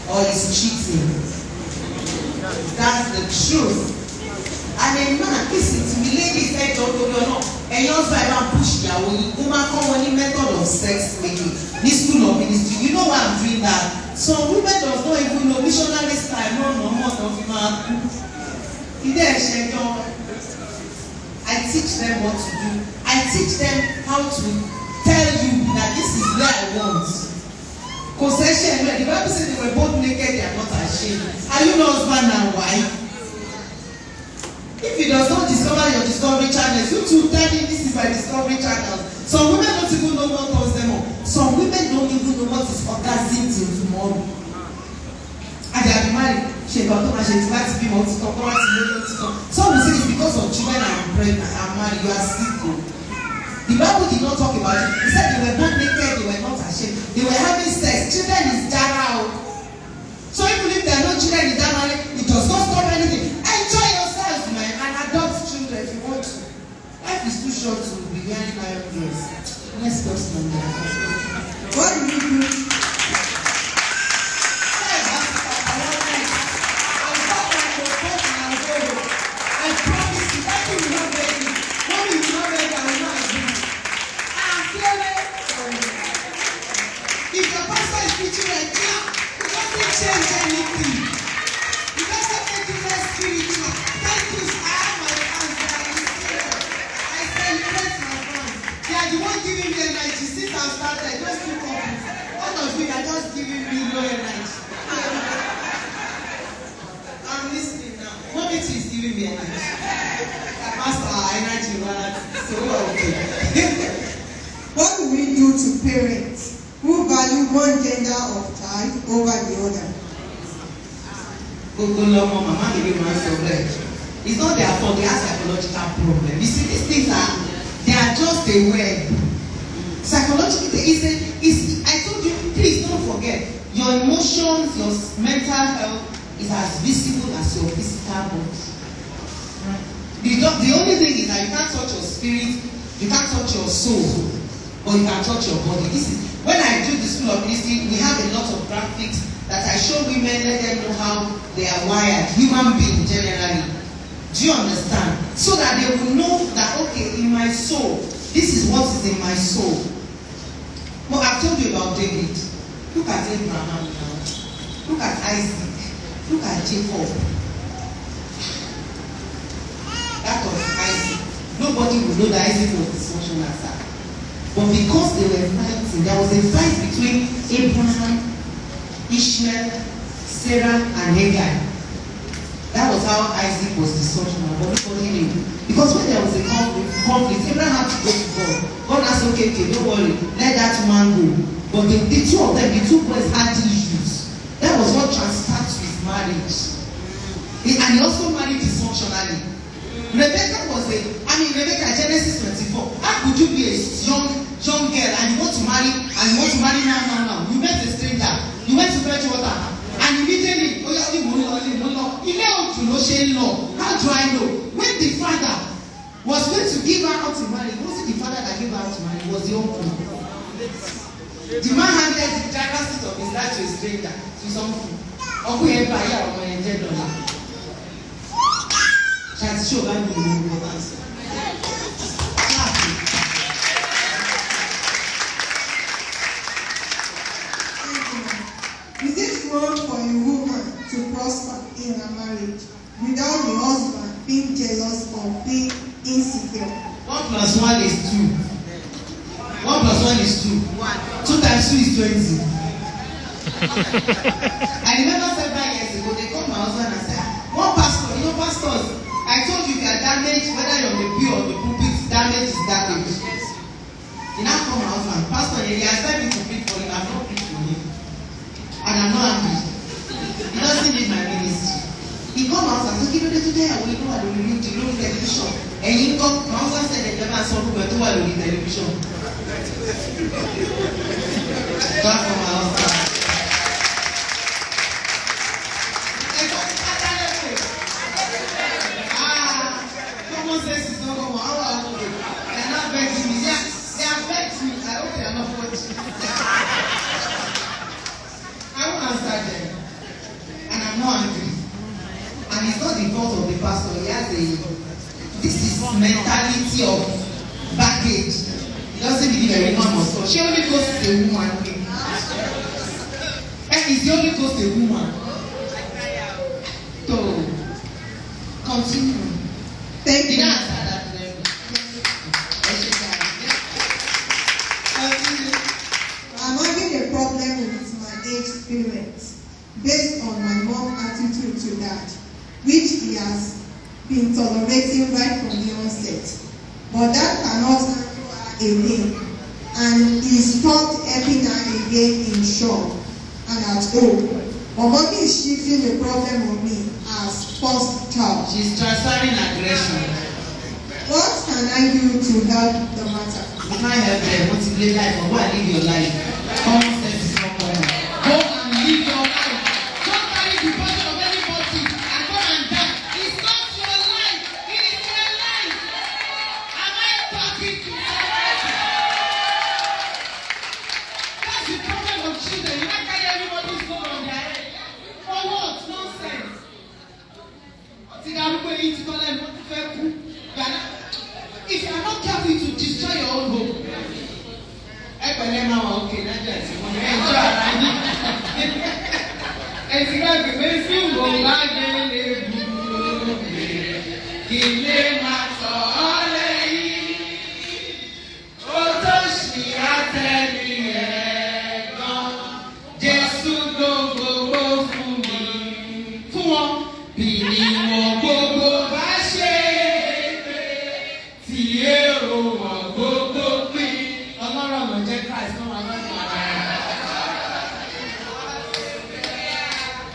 or is cheating. That's the truth. And a man, listen to me, ladies, say, don't know. And you also have push your woman common method of sex making. This school of ministry, you know why I'm doing that? Some women does not even know missionary style, no more of man. I teach them what to do. I teach them how to tell you that this is where I want. Concession, the Bible says they were both naked, they are not ashamed. Are you not husband and wife? If he does not discover your discovery channels, you too tell him this is my discovery channel. Some women don't even know what turns them on. Some women don't even know what is orgasm till tomorrow. And they have been married. Some will say it's because of children and pregnant and married. You are sick. The Bible did not talk about it. It said they were both naked, they were not ashamed. They were having sex. Children is jara. So even if there are no children in that marriage, it does not stop anything. Enjoy yourselves, man, and adopt children if you want to. Life is too short to be wearing iron dress. Let's go stand there. What do you do? What do we do to parents who value one gender of child over the other? It's not their fault, they have psychological problem. You see, these things they are just a word. Psychologically, I told you, please don't forget, your emotions, your mental health is as visible as your physical body. The only thing is that you can't touch your spirit You can't touch your soul, but you can touch your body. This is when I do the school of ministry, we have a lot of graphics that I show women, let them know how they are wired, human beings generally. Do you understand? So that they will know that, okay, in my soul, this is what is in my soul. Well, I've told you about David. Look at Abraham now. Look at Isaac. Look at Jacob. That was Isaac. Nobody would know that Isaac was dysfunctional as that. But because they were fighting, there was a fight between Abraham, Ishmael, Sarah, and Hagar. That was how Isaac was dysfunctional, but nobody knew. Because when there was a conflict, Abraham had to go to God. God asked, okay, don't worry, let that man go. But the two of them, the two boys had issues. That was what transferred to his marriage. And he also married dysfunctionally. Rebecca, Genesis 24. How could you be a young girl and you want to marry now? You met a stranger. You went to fetch water. And immediately, how do I know? When the father was going to give her out to marry, it wasn't the father that gave her out to marry, it was the uncle. The man handed the driver's seat of his life to a stranger, to some fool. Uncle Empire or my $10. Shall show that you will answer. Is it wrong for a woman to prosper in a marriage without the husband being jealous or being insecure? 1 + 1 is 2. 1 + 1 is 2. 2 times 2 is 20. I remember several years ago, they called my husband and said, one pastor, pastors, I told you if you are damaged, whether you're on the pew or the pulpit, damage is damage. He now called my husband, Pastor, he has said me to preach for him, I'm not preaching for him. And I'm not angry. He doesn't need my ministry. He called my husband and said, today I will go and read the room television. And he called, my husband said, they never saw who were to watch the television. Clap for my husband. Common sense is not common. How are you? They are not vexing me. They are vexing me. I hope they are not watching. I won't answer them. And I'm not angry. And it's not the fault of the pastor. He has this is mentality of baggage. He doesn't believe every man must talk. She only goes to the woman. And he only goes to the woman. So, continue. Thank you. I'm having a problem with my aged parents based on my mom's attitude to that, which he has been tolerating right from the onset. But that cannot handle her again, and he stopped helping her again in shop and at home. But mommy is shifting the problem on me as first child. She's transferring aggression. What can I do to help the matter? You can't help them. Motivate life, or go and live your life. Common sense is not common. Go and live your life. Don't carry the burden of anybody and go and die. It's not your life. It is my life. Am I talking to somebody? That's the problem of children. You can't carry everybody's goal on their head. For what? Nonsense. If you are not careful, to destroy your own home. Okay,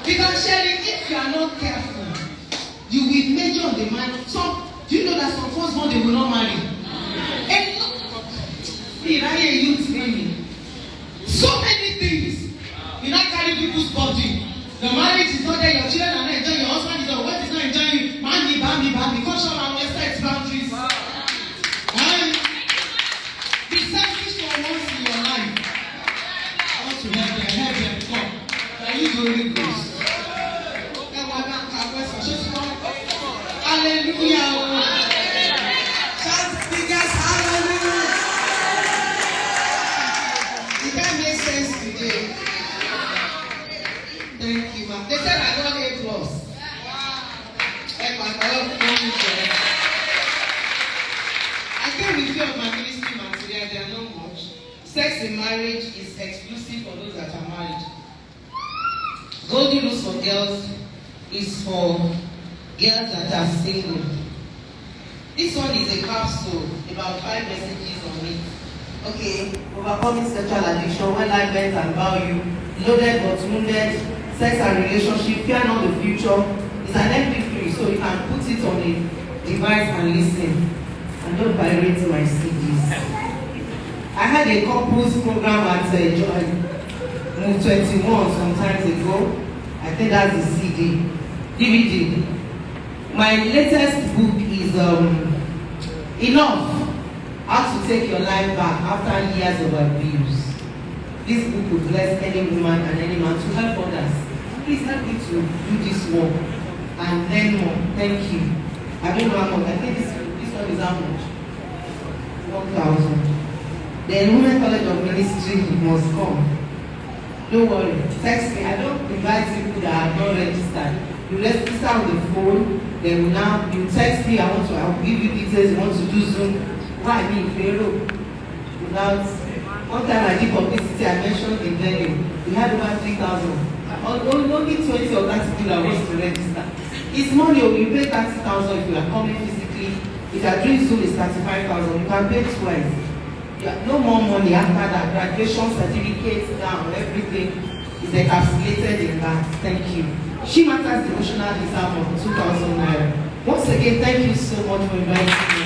because Sherry, if you are not careful, you will major on the mind. So, do you know that some firstborn they will not marry? So many things. You not carry people's body. Your marriage is not there, your children are not enjoying, your husband is not, what is not enjoying, man, because of our respect boundaries. Holy Ghost. Hallelujah. Shout biggest hallelujah. Did that make sense today? Thank you, ma'am. They said I got A+. I came with few of my ministry material, they are not much. Sex in marriage is exclusive for those that are married. Golden rules for girls is for girls that are single. This one is a capsule, about 5 messages on it. Okay, overcoming sexual addiction, when life bends and bow you, loaded but wounded, sex and relationship, fear not the future. It's an MP3, so you can put it on a device and listen. And don't pirate my CDs. I had a couples program at Move 21 some times ago. I think that's the CD. DVD. My latest book is Enough. How to take your life back after years of abuse. This book will bless any woman and any man to help others. Please help me to do this work and learn more. Thank you. I don't know how much. I think this one is how much? 1,000. The Women College of Ministry must come. Don't worry. Text me. I don't invite people that are not registered. You register on the phone. Then now you text me. I'll give you details. You want to do Zoom. Why me in Pharaoh? Without one time I did publicity, I mentioned the venue. We had over 3,000. Only 20 or 30 people that want to register. It's money. You pay 30,000 if you are coming physically. If you are doing Zoom, it's 35,000. You can pay twice. No more money after that. Graduation certificates down, everything is encapsulated in that. Thank you. She Matters devotional reserve of 2,000 naira. Once again, thank you so much for inviting me.